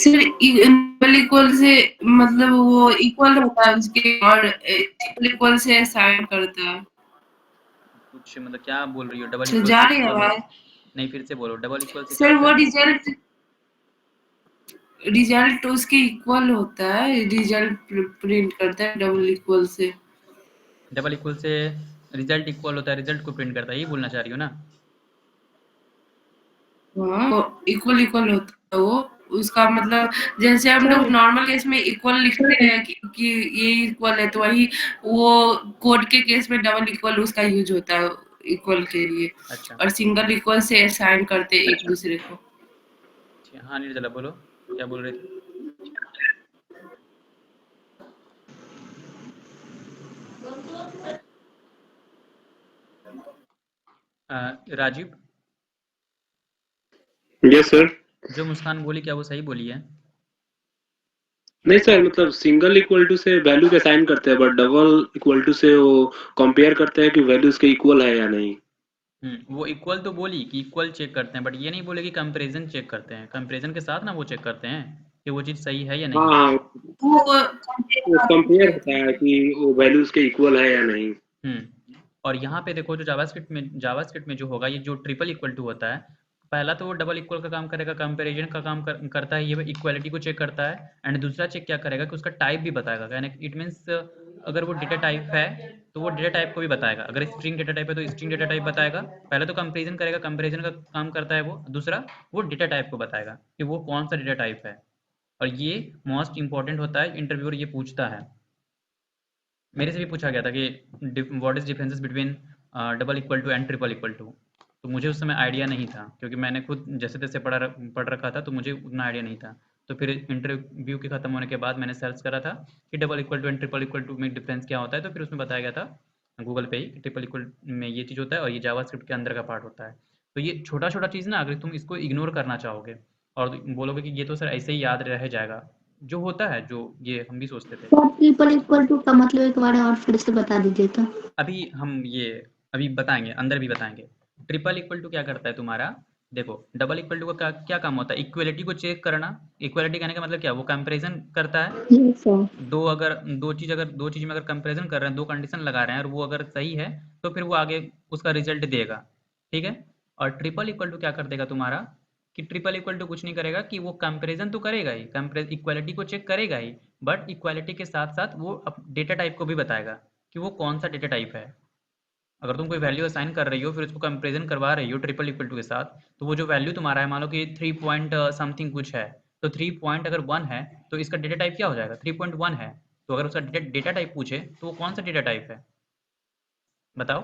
Sir double equal से मतलब वो इक्वल होता है उसके और ट्रिपल इक्वल से साइन करता है। कुछ मतलब क्या बोल रही हो? डबल अच्छा, इक्वल जा से रही है इक्वल हो? आवाज? नहीं, फिर से बोलो, डबल इक्वल से क्या सर होता वो है? रिजल्ट उसके इक्वल होता है, रिजल्ट प्रिंट करता है डबल इक्वल से। डबल इक्वल से रिजल्ट इक्वल होता है, रिजल्ट को प्रिंट करता है, यही बोलना चाह रही हो ना? हाँ, इक्वल इक्वल होता है वो। उसका मतलब जैसे हम लोग नॉर्मल केस में इक्वल लिखते हैं कि ये इक्वल है, तो वही वो कोड के केस में डबल इक्वल उसका यूज होता है इक्वल के लिए। अच्छा। और सिंगल इक्वल से असाइन करते हैं एक दूसरे को। हाँ निर्जला बोलो, क्या बोल रहे थे? Rajeev, yes sir. जो मुस्कान बोली क्या वो सही बोली है? नहीं सर, मतलब सिंगल इक्वल टू से वैल्यू के साइन करते हैं, बट डबल इक्वल टू से वो कंपेयर करते हैं कि वैल्यू उसके इक्वल है या नहीं। वो इक्वल तो बोली कि इक्वल चेक करते हैं, बट ये नहीं बोले कि कंपैरिजन चेक करते हैं। कंपैरिजन के साथ ना वो चेक करते हैं कि वो चीज़ सही है या हाँ नहीं। हाँ, वो वो कंपेयर होता है कि वो वैल्यू उसके इक्वल है या नहीं। और यहाँ पे देखो, जो जावास्क्रिप्ट में जो होगा, ये जो ट्रिपल इक्वल टू होता है, पहला तो वो डबल इक्वल का काम करेगा, कंपैरिजन का काम करता है, ये इक्वालिटी को चेक करता है। एंड दूसरा चेक क्या करेगा कि उसका टाइप भी बताएगा, यानी इट मीन्स अगर वो डेटा टाइप है तो वो डेटा टाइप को भी बताएगा। अगर स्ट्रिंग डेटा टाइप है तो स्ट्रिंग डेटा टाइप बताएगा। पहले तो कंपेरिजन करेगा, कंपेरिजन का काम करता है वो। दूसरा वो डेटा टाइप को बताएगा कि वो कौन सा डेटा टाइप है। और ये मोस्ट इंपॉर्टेंट होता है, इंटरव्यूअर ये पूछता है। मेरे से भी पूछा गया था कि what is differences between double equal to and triple equal to. तो मुझे उस समय आइडिया नहीं था, क्योंकि मैंने खुद जैसे तैसे पढ़ रखा था, तो मुझे उतना आइडिया नहीं था। तो फिर इंटरव्यू के खत्म होने के बाद मैंने सर्च करा था कि double equal to and triple equal to में डिफरेंस क्या होता है। तो फिर उसमें बताया गया था गूगल पे ही, ट्रिपल इक्वल में ये चीज़ होता है और ये जावास्क्रिप्ट के अंदर का पार्ट होता है। तो ये छोटा छोटा चीज़ ना, अगर तुम इसको इग्नोर करना चाहोगे और बोलोगे कि ये तो सर ऐसे ही याद रह जाएगा, जो होता है, जो ये हम भी सोचते थे। सर ट्रिपल इक्वल टू का मतलब एक बार और फिर से बता दीजिए तो। अभी हम ये अभी बताएंगे, अंदर भी बताएंगे। ट्रिपल इक्वल टू क्या करता है तुम्हारा? देखो, डबल इक्वल टू का क्या क्या काम होता है? इक्वलिटी को चेक करना। इक्वलिटी कहने का मतलब क्या? वो कंपैरिजन करता है। Yes sir. अगर दो चीज में अगर कंपैरिजन कर रहे हैं, दो कंडीशन लगा रहे हैं, और वो अगर सही है तो फिर वो आगे उसका रिजल्ट देगा। ठीक है। और ट्रिपल इक्वल टू क्या कर देगा तुम्हारा? कि ट्रिपल इक्वल टू कुछ नहीं करेगा, कि वो कंपैरिजन तो करेगा ही, इक्वालिटी को चेक करेगा ही, बट इक्वालिटी के साथ साथ वो डेटा टाइप को भी बताएगा कि वो कौन सा डेटा टाइप है। अगर तुम कोई वैल्यू असाइन कर रही हो, फिर उसको कंपेरिजन करवा रही हो ट्रिपल इक्वल टू के साथ, तो वो जो वैल्यू तुम्हारा है, मान लो कि 3 पॉइंट समथिंग कुछ है, तो 3 पॉइंट अगर 1 है तो इसका डेटा टाइप क्या हो जाएगा? 3.1 है। तो अगर उसका डेटा टाइप पूछे तो वो कौन सा डेटा टाइप है, बताओ?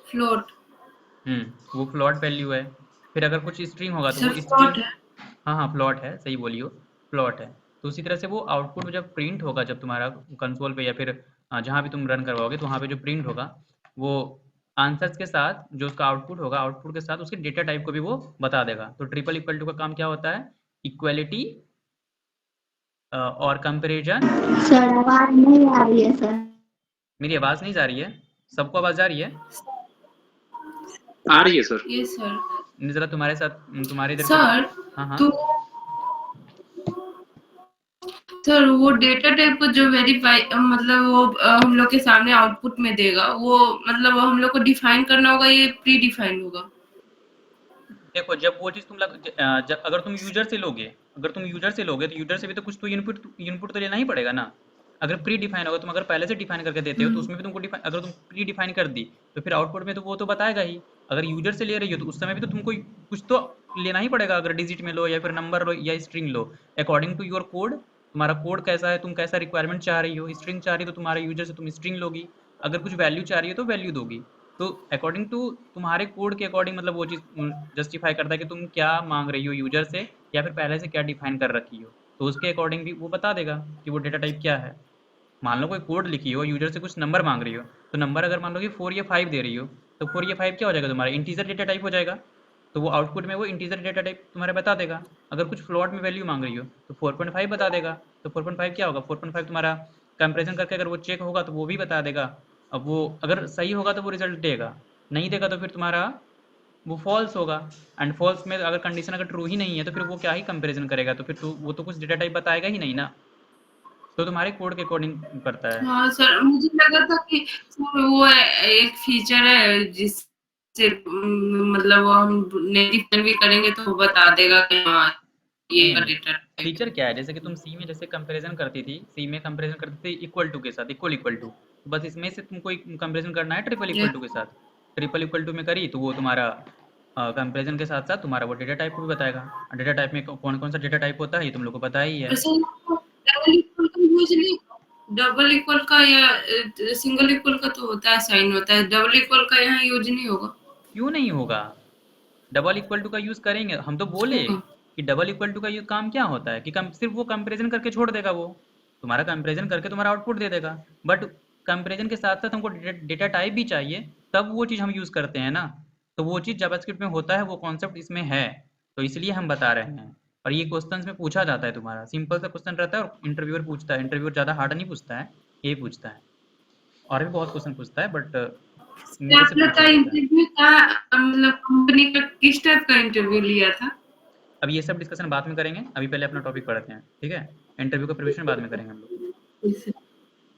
फ्लोट। वो फ्लॉट वैल्यू है। फिर अगर कुछ स्ट्रिंग होगा तो सर वो फ्लोट स्ट्रिंग। है। हाँ हाँ, प्लॉट है, सही बोलियो, प्लॉट है। तो उसी तरह से वो आउटपुट जब प्रिंट होगा, जब तुम्हारा कंसोल पे या फिर जहाँ भी तुम रन करवाओगे, तो वहाँ पे जो प्रिंट होगा, वो आंसर्स के साथ जो उसका आउटपुट होगा, आउटपुट के साथ उसके डेटा टाइप को भी वो बता देगा। तो ट्रिपल इक्वल टू का काम क्या होता है? इक्वलिटी और कंपेरिजन। सर आवाज नहीं आ रही है सर। मेरी आवाज़ नहीं जा रही है? सबको आवाज़ जा रही है? आ रही है सर। ये सर। जरा तुम्हारे साथ, तुम्हारे इधर से। सर हाँ हाँ। तो सर वो डेटा टाइप को जो वेरीफाई मतलब वो हम लोग के सामने आउटपुट में देगा, वो मतलब हम लोग को डिफाइन करना होगा, ये प्री डिफाइंड होगा? देखो, जब वो चीज़ जब अगर तुम यूजर से लोगे, तो यूजर से भी तो कुछ तो इनपुट इनपुट तो लेना ही पड़ेगा ना। अगर प्री डिफाइन होगा, तुम अगर पहले से डिफाइन करके देते हो, तो उसमें भी तुमको डिफाइन, अगर तुम प्री डिफाइन कर दी, तो फिर आउटपुट में तो वो तो बताएगा ही। अगर यूजर से ले रही हो तो उस समय भी तो तुमको कुछ तो लेना ही पड़ेगा, अगर डिजिट में लो या फिर नंबर लो या स्ट्रिंग लो, अकॉर्डिंग टू योर कोड। तुम्हारा कोड कैसा है, तुम कैसा रिक्वायरमेंट चाह रही हो, स्ट्रिंग चाह रही हो तो तुम्हारे यूजर से तुम स्ट्रिंग लोगी, अगर कुछ वैल्यू चाह रही हो तो वैल्यू दोगी। तो अकॉर्डिंग टू तुम्हारे कोड के अकॉर्डिंग, मतलब वो चीज़ जस्टिफाई करता है कि तुम क्या मांग रही हो यूजर से, या फिर पहले से क्या डिफाइन कर रखी हो। तो उसके अकॉर्डिंग भी वो बता देगा कि वो डेटा टाइप क्या है। मान लो कोई कोड लिखी हो, यूजर से कुछ नंबर मांग रही हो, तो नंबर अगर मान लो कि 4 या 5 दे रही हो, तो 4 या 5 क्या हो जाएगा तुम्हारा? इंटीजर डेटा टाइप हो जाएगा। तो वो आउटपुट में वो इंटीजर डेटा टाइप तुम्हारा बता देगा। अगर कुछ फ्लोट में वैल्यू मांग रही हो तो 4.5 बता देगा। तो 4.5 क्या होगा? 4.5 तुम्हारा कंपेरिजन करके अगर वो चेक होगा तो वो भी बता देगा। अब वो अगर सही होगा तो वो रिजल्ट देगा, नहीं देगा तो फिर तुम्हारा वो फॉल्स होगा। एंड फॉल्स में अगर कंडीशन अगर ट्रू ही नहीं है तो फिर वो क्या ही कंपैरिजन करेगा, तो फिर वो तो कुछ डेटा टाइप बताएगा ही नहीं ना, तो तुम्हारे कोड के अकॉर्डिंग करता है। हाँ सर, मुझे लगा था कि सर वो एक फीचर है जिससे मतलब वो हम नेटिव भी करेंगे तो वो बता देगा कि हाँ ये नहीं डेटा टाइप फीचर क्या है, जैसे कि तुम सी में जैसे कंपैरिजन करती थी, सी में कंपैरिजन करती थी इक्वल टू के साथ, इक्वल टू, बस इसमें से तुमको कंपैरिजन करना है ट्रिपल इक्वल टू के साथ। ट्रिपल इक्वल टू में करी तो वो तुम्हारा कंपैरिजन के साथ साथ तुम्हारा वो डेटा टाइप को भी बताएगा। डेटा टाइप में कौन कौन सा डेटा टाइप होता है ये तुम लोग को पता ही है। वैसे डबल इक्वल का यूज नहीं, डबल इक्वल का या सिंगल इक्वल का तो होता है, साइन होता है, डबल इक्वल का यहाँ यूज नहीं होगा। क्यों नहीं होगा, डबल इक्वल टू का यूज करेंगे, हम तो बोले होगा। कि डबल इक्वल टू का यूज काम क्या होता है कि सिर्फ वो कंपैरिजन करके छोड़ देगा, वो तुम्हारा कंपैरिजन करके तुम्हारा आउटपुट दे देगा, बट कंपैरिजन के साथ साथ हमको डेटा टाइप भी चाहिए, तब वो चीज़ हम यूज़ करते हैं ना, तो वो चीज़ जावास्क्रिप्ट में होता है, वो कॉन्सेप्ट इसमें है, तो इसलिए हम बता रहे हैं। और ये क्वेश्चन में पूछा जाता है, तुम्हारा सिंपल सा क्वेश्चन रहता है और इंटरव्यूअर पूछता है, इंटरव्यूअर ज़्यादा हार्ड नहीं पूछता है, यही पूछता है, और भी बहुत क्वेश्चन पूछता है बट मेरे से आपने पूछा का जाता है। इंटरव्यू का मतलब कंपनी का किस टाइप का इंटरव्यू लिया था? अब ये सब डिस्कशन बाद में करेंगे, अभी पहले अपना टॉपिक पढ़ते हैं, ठीक है, इंटरव्यू का प्रिपरेशन बाद में करेंगे हम लोग।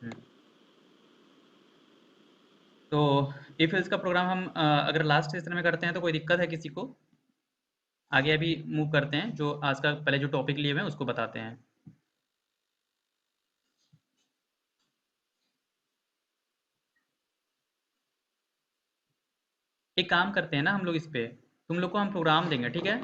हम्म। तो इफ एल्स का प्रोग्राम हम अगर लास्ट सेशन में करते हैं तो कोई दिक्कत है किसी को? आगे अभी मूव करते हैं, जो आज का पहले जो टॉपिक लिए हुए हैं उसको बताते हैं। एक काम करते हैं ना हम लोग, इस पे तुम लोग को हम प्रोग्राम देंगे, ठीक है,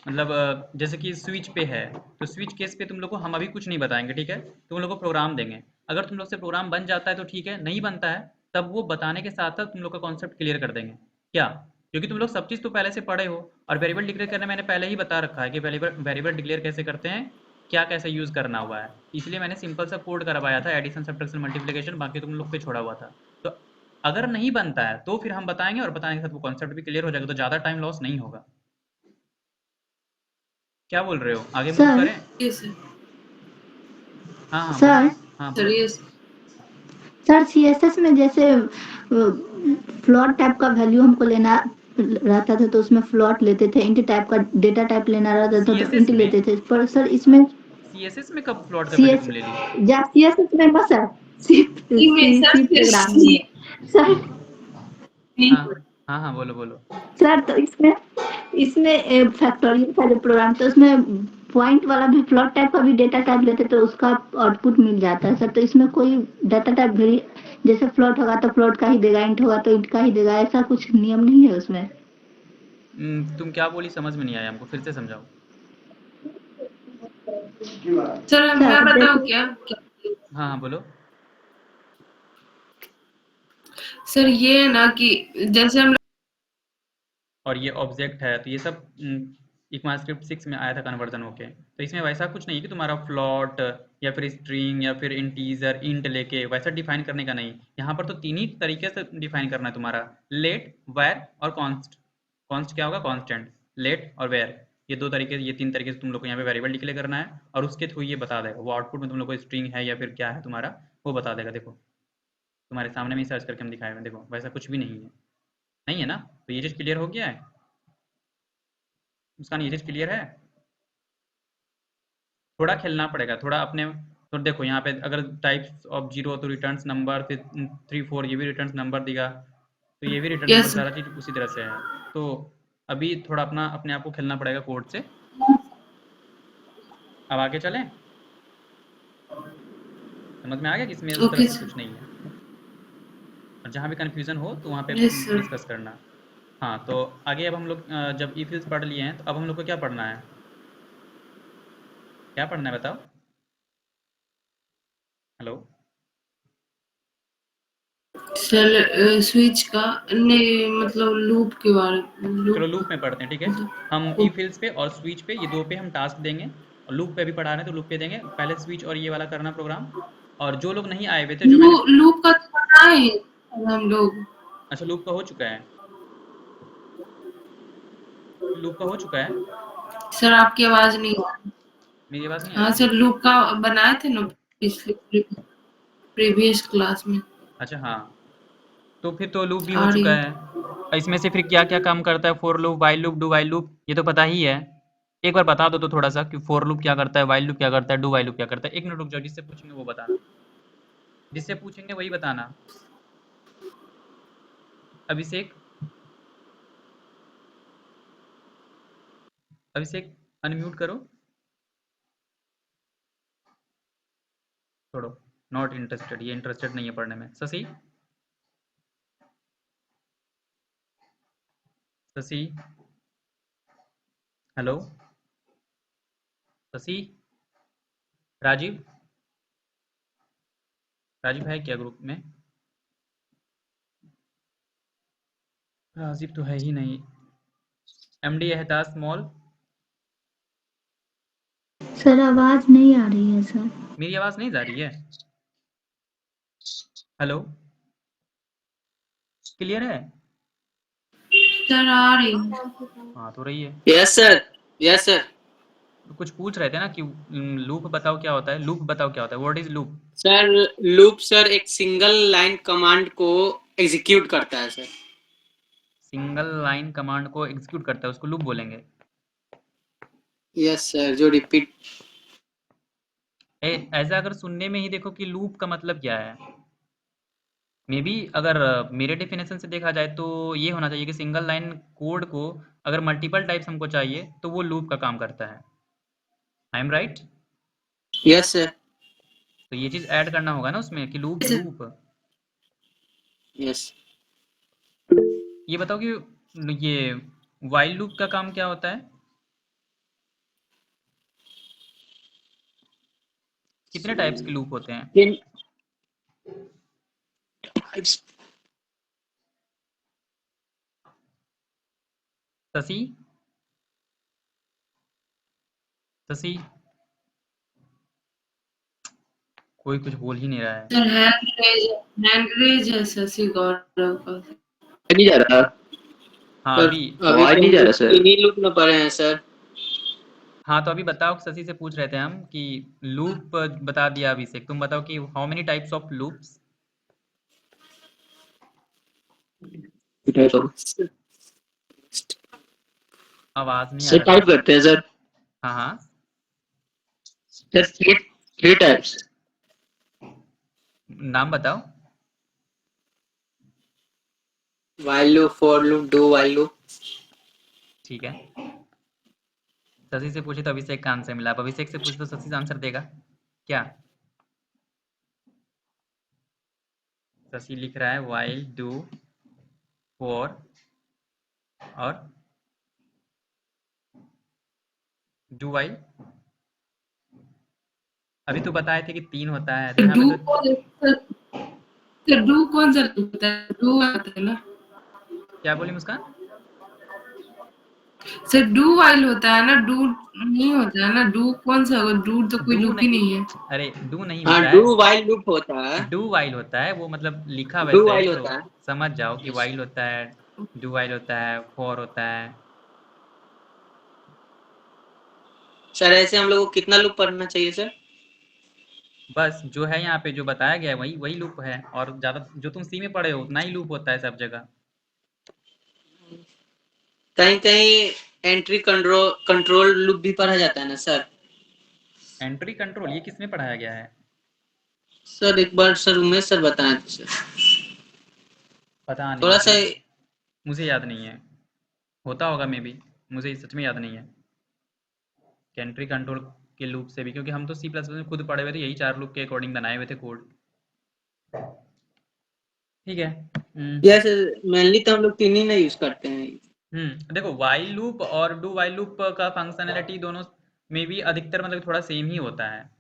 मतलब जैसे कि स्विच पे है तो स्विच केस पे तुम लोग को हम अभी कुछ नहीं बताएंगे, ठीक है, तुम लोग को प्रोग्राम देंगे, अगर तुम लोग से प्रोग्राम बन जाता है तो ठीक है, नहीं बनता है तब वो बताने के साथ साथ तुम लोग का कॉन्सेप्ट क्लियर कर देंगे, क्या, क्योंकि तुम लोग सब चीज़ तो पहले से पढ़े हो, और वेरिएबल डिक्लेयर करने मैंने पहले ही बता रखा है कि वेरिएबल डिक्लेयर कैसे करते हैं, क्या कैसे यूज़ करना हुआ है, इसलिए मैंने सिंपल सा कोड करवाया था, एडिशन सब्ट्रैक्शन मल्टीप्लिकेशन, बाकी तुम लोग पे छोड़ा हुआ था। तो अगर नहीं बनता है तो फिर हम बताएंगे, और बताने के साथ वो कॉन्सेप्ट भी क्लियर हो जाएगा, तो ज़्यादा टाइम लॉस नहीं होगा। क्या बोल रहे हो, आगे मूव सर करें? यस हाँ हाँ बोलो। सर हाँ सर, बोलो। यस सर सीएसएस में जैसे फ्लोट टाइप का वैल्यू हमको लेना रहता था तो उसमें फ्लोट लेते थे, इंट टाइप का डेटा टाइप लेना रहता था तो सीएसएस इंट में, लेते थे, पर सर इसमें सीएसएस में कब प्लॉट का वैल्यू सीएस तुम ले ली? या सीएसएस में ना सर, सी में सी सर सी प्रोग्रामिंग में सर। हाँ हाँ हाँ बोलो बोलो। सर तो इसमें इसमें फैक्टोरियल का जो प्रोग्राम था उसमें पॉइंट वाला भी फ्लोट टाइप का भी डेटा टाइप लेते तो उसका आउटपुट मिल जाता है सर, तो इसमें कोई डाटा टाइप भी जैसे फ्लोट होगा तो फ्लोट का ही देगा, इंट होगा तो इंट का ही देगा, ऐसा कुछ नियम नहीं है उसमें? तुम क्या बोली समझ में नहीं आया हमको, फिर से समझाओ। सर मैं सर बताऊँ जैसे क्या? हाँ हाँ बोलो। सर ये है ना कि जैसे हम और ये ऑब्जेक्ट है, तो ये सब इक्मास्क्रिप्ट 6 में आया था कन्वर्जन होके, तो इसमें वैसा कुछ नहीं है कि तुम्हारा फ्लॉट या फिर स्ट्रिंग या फिर इंटीजर इंट लेके वैसा डिफाइन करने का नहीं, यहाँ पर तो तीन ही तरीके से डिफाइन करना है तुम्हारा, लेट, वेर और कॉन्स्ट। कॉन्स्ट क्या होगा, कांस्टेंट, लेट और वेर, ये दो तरीके, ये तीन तरीके से तुम लोग को यहाँ पे वेरिएबल डिक्लेयर करना है, और उसके थ्रू ये बता देगा, वो आउटपुट में तुम लोग को स्ट्रिंग है या फिर क्या है तुम्हारा, वो बता देगा। देखो तुम्हारे सामने में सर्च करके हम दिखाए हुए हैं, देखो वैसा कुछ भी नहीं है, नहीं है ना, तो ये चीज़ क्लियर हो गया है, मुस्कान ये चीज़ क्लियर है? थोड़ा खेलना पड़ेगा, थोड़ा अपने, तो देखो यहाँ पे अगर टाइप्स ऑफ जीरो तो रिटर्न्स नंबर, फिर 3 4 ये भी रिटर्न्स नंबर देगा, तो ये भी रिटर्न नंबर, यस सारा चीज़ उसी तरह से है, तो अभी थोड़ा अपना अपने आप को खेलना पड़ेगा कोड से। अब आगे चलें, समझ में आ गया कि इसमें उस तरह ओके से सर, कुछ नहीं है, और जहाँ भी कन्फ्यूज़न हो तो वहाँ पे यस सर। डिस्कस करना। हाँ तो आगे अब हम लोग जब ई फिल्स पढ़ लिए हैं तो अब हम लोग को क्या पढ़ना है, क्या पढ़ना है बताओ? हेलो। सर स्विच का नहीं, मतलब लूप के बारे में, चलो लूप लूप में पढ़ते हैं, ठीक है, हम ई फिल्स पे और स्विच पे, ये दो पे हम टास्क देंगे, और लूप पे भी पढ़ा रहे हैं तो लूप पे देंगे, पहले स्विच और ये वाला करना प्रोग्राम, और जो लोग नहीं आए हुए थे, जो मैंने, लूप का तो बनाए हैं हम लोग। अच्छा लूप का हो चुका है, लूप का हो चुका है, सर आपकी आवाज नहीं आ रही। मेरी आवाज़ नहीं आ हाँ रही है? सर, लूप का बनाए थे ना पिछले प्रीवियस क्लास में। अच्छा हाँ, तो फिर तो लूप भी हो आ रही चुका है। है, इसमें से फिर क्या क्या काम करता है? For loop, while loop, do while loop, ये तो पता ही है। एक बार बता दो तो थोड़ा सा कि फॉर लूप क्या करता है, वाइल लूप क्या करता है, डू वाइल लूप क्या करता है। एक मिनट रुक जाओ, जिससे पूछेंगे वो बताना, जिससे पूछेंगे वही बताना। अभिषेक, अभिषेक अनम्यूट करो। छोड़ो, नॉट इंटरेस्टेड, ये इंटरेस्टेड नहीं है पढ़ने में। शशि, शशि, हेलो, शशि, राजीव, राजीव है क्या ग्रुप में? राजीव तो है ही नहीं। एमडी एहतास मॉल, सर आवाज नहीं आ रही है सर। मेरी आवाज नहीं जा रही है? हेलो, क्लियर है? सर आ रही है। हाँ तो रही है। Yes sir, yes sir. तो कुछ पूछ रहे थे ना कि लूप बताओ क्या होता है, लूप बताओ क्या होता है, what is loop? Sir loop sir एक सिंगल लाइन कमांड को एग्जीक्यूट करता है सर। सिंगल लाइन कमांड को एग्जीक्यूट करता है, उसको लूप बोलेंगे। यस सर, जो रिपीट। ऐसा अगर सुनने में ही देखो कि लूप का मतलब क्या है, मे बी अगर मेरे डेफिनेशन से देखा जाए तो ये होना चाहिए कि सिंगल लाइन कोड को अगर मल्टीपल टाइप्स हमको चाहिए तो वो लूप का काम करता है। I am right? Yes sir. तो ये चीज ऐड करना होगा ना उसमें कि लूप लूप। यस। ये बताओ कि ये वाइल लूप का काम क्या होता है? कितने टाइप्स के लूप होते हैं? शशि, शशि, कोई कुछ बोल ही नहीं रहा है। सर हैंड रेज है शशि गौरव का। नहीं जा रहा। हाँ सर अभी, आवाज नहीं जा रहा सर। इन्हीं लूप में पढ़े हैं सर। हाँ तो अभी बताओ, शशि से पूछ रहे थे हम कि लूप बता दिया अभिषेक, तुम बताओ कि how many types of loops? आवाज नहीं आ सर रहा टाइप शशि। करते हैं सर। हाँ हाँ, सर थ्री टाइप्स। नाम बताओ। While loop, for loop, do while loop. ठीक है, शशि से पूछे तो अभिषेक का आंसर मिला, अब अभिषेक से पूछे तो शशि आंसर देगा क्या? शशि लिख रहा है वाइल, डू, फॉर और डू वाइल। अभी तो बताए थे कि 3 होता है, तो यहाँ डू पे तो डू कौन सा होता है? डू आता है ना क्या बोली मुस्कान? सर, डू वाइल होता है ना, डू नहीं होता है ना। डू कौन सा होगा? डू तो कोई डू लूप ही नहीं, नहीं है। अरे डू नहीं हाँ, होता है, डू वाइल लूप होता है। डू वाइल होता है, वो मतलब लिखा डू वैसे है, वाइल तो होता है समझ जाओ कि वाइल होता है, डू वाइल होता है, फॉर होता है। सर। ऐसे हम लोग को कितना लूप पढ़ना चाहिए सर? बस जो है यहाँ पे जो बताया गया है वही वही लूप है, और ज्यादा जो तुम सी में पढ़े हो उतना ही लूप होता है सब जगह। कहीं कहीं एंट्री कंट्रोल लूप भी पढ़ा जाता है ना सर? एंट्री कंट्रोल ये किसमें पढ़ाया गया है? सर एक बार सर उमेश सर बताएं थे सर। पता नहीं, थोड़ा सा। मुझे याद नहीं है, होता होगा मे बी, मुझे सच में याद नहीं है कि एंट्री कंट्रोल के लूप से भी, क्योंकि हम तो सी प्लस प्लस में खुद पढ़े हुए थे, यही 4 लूप के अकॉर्डिंग बनाए हुए थे कोड। ठीक है। यस, मेनली तो हम लोग तीन ही ना यूज करते हैं। देखो वाइल लूप और डू वाइल लूप का फंक्शनैलिटी दोनों में भी अधिकतर मतलब थोड़ा सेम ही होता है।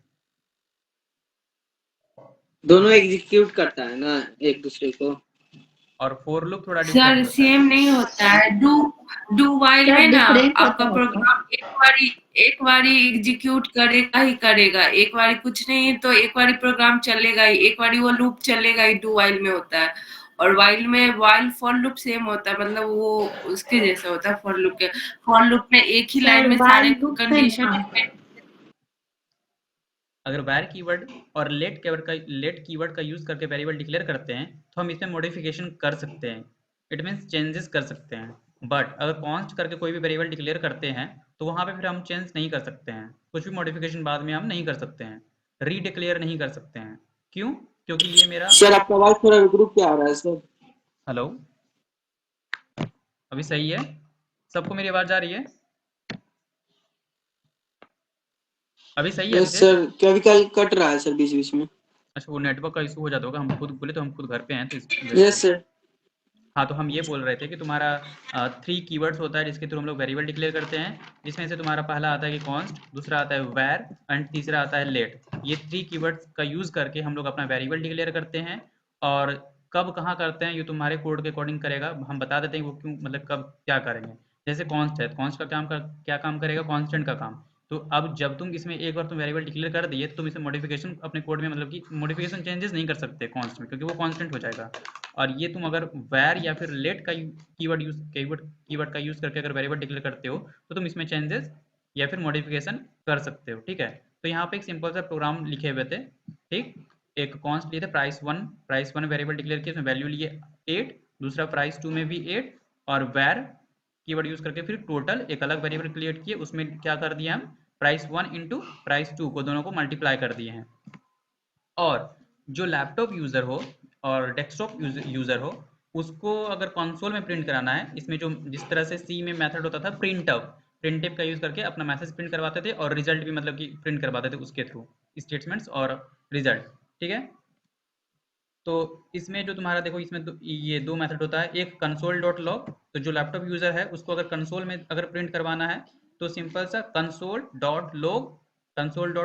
दोनों एग्जीक्यूट करता है ना एक दूसरे को। और फॉर लूप थोड़ा डिफरेंट सर होता है। सेम नहीं होता है। डू वाइल सर में ना डिफरेंट आपका होता है सर। प्रोग्राम एक बारी एग्जीक्यूट करेगा ही करेगा, एक बारी कुछ नहीं तो एक बारी प्रोग्राम चलेगा ही, एक बारी वो लूप चलेगा ही। डू वाइल में होता है। और वाइल में वाइल फॉर लूप सेम होता है, मतलब वो उसके जैसा होता है फॉर लूप के। फॉर लूप में एक ही सर लाइन में सारे वाइल लूप है कंडीशन। ना, अगर var कीवर्ड और लेट कीवर्ड का यूज करके वेरिएबल डिक्लेयर करते हैं तो हम इसमें मॉडिफिकेशन कर सकते हैं। इट मीन्स चेंजेस कर सकते हैं, बट अगर कॉन्स्ट करके कोई भी वेरिएबल डिक्लेयर करते हैं तो वहाँ पे फिर हम चेंज नहीं कर सकते हैं, कुछ भी मॉडिफिकेशन बाद में हम नहीं कर सकते हैं, रीडिक्लेयर नहीं कर सकते हैं। क्यों? क्योंकि ये मेरा सर आपका आवाज थोड़ा रुक के आ रहा है सर। हेलो, अभी सही है? सबको मेरी आवाज आ रही है? अभी सही है यस अभिषेक? सर, कभी कभी कट रहा है सर बीच बीच में। अच्छा, वो नेटवर्क का इशू हो जाता होगा, हम खुद बोले तो हम खुद घर पे हैं तो इस वजह यस से। सर। हाँ, तो हम ये बोल रहे थे कि तुम्हारा 3 कीवर्ड्स होता है जिसके थ्रू हम लोग वेरिएबल डिक्लेयर करते हैं, जिसमें से तुम्हारा पहला आता है कि कॉन्स्ट, दूसरा आता है वेर एंड तीसरा आता है लेट। ये 3 कीवर्ड्स का यूज़ करके हम लोग अपना वेरिएबल डिक्लेयर करते हैं, और कब कहाँ करते हैं ये तुम्हारे कोड के अकॉर्डिंग करेगा, हम बता देते हैं वो क्यों, मतलब कब क्या करेंगे। जैसे कॉन्स्ट है, कॉन्स्ट का क्या काम करेगा, कॉन्स्टेंट का काम। तो अब जब तुम इसमें एक बार तुम वेरिएबल डिक्लेयर कर दिए तो तुम इसमें मॉडिफिकेशन अपने कोड में, मतलब कि मॉडिफिकेशन चेंजेस नहीं कर सकते कॉन्स्ट में, क्योंकि वो कांस्टेंट हो जाएगा। और ये तुम अगर वैर या फिर लेट का कीवर्ड का यूज करके अगर वेरिएबल डिक्लेयर करते हो तो तुम इसमें चेंजेस या फिर मॉडिफिकेशन कर सकते हो, ठीक है। तो यहाँ पे एक सिंपल सा प्रोग्राम लिखे हुए थे, ठीक। एक कॉन्स्ट लिए थे प्राइस वन वेरिएबल डिक्लेयर किया, उसमें वैल्यू लिए 8, दूसरा प्राइस 2 में भी 8, और वैर कीवर्ड यूज करके फिर टोटल एक अलग वेरिएबल क्रिएट किए, उसमें क्या कर दिया हम, प्राइस 1 इंटू प्राइस 2 को दोनों को मल्टीप्लाई कर दिए हैं। और जो लैपटॉप यूज़र हो और डेस्कटॉप यूज़र हो, उसको अगर कंसोल में प्रिंट कराना है, इसमें जो जिस तरह से सी में मेथड होता था प्रिंटफ का यूज़ करके अपना मैसेज प्रिंट करवाते थे, और रिजल्ट भी मतलब कि प्रिंट करवाते थे उसके थ्रू, स्टेटमेंट्स और रिजल्ट, ठीक है। तो इसमें जो तुम्हारा देखो, इसमें ये 2 मेथड होता है, एक कंसोल डॉट लॉग। तो जो लैपटॉप यूज़र है उसको अगर कंसोल में अगर प्रिंट करवाना है तो सिंपल सा कंसोल डॉट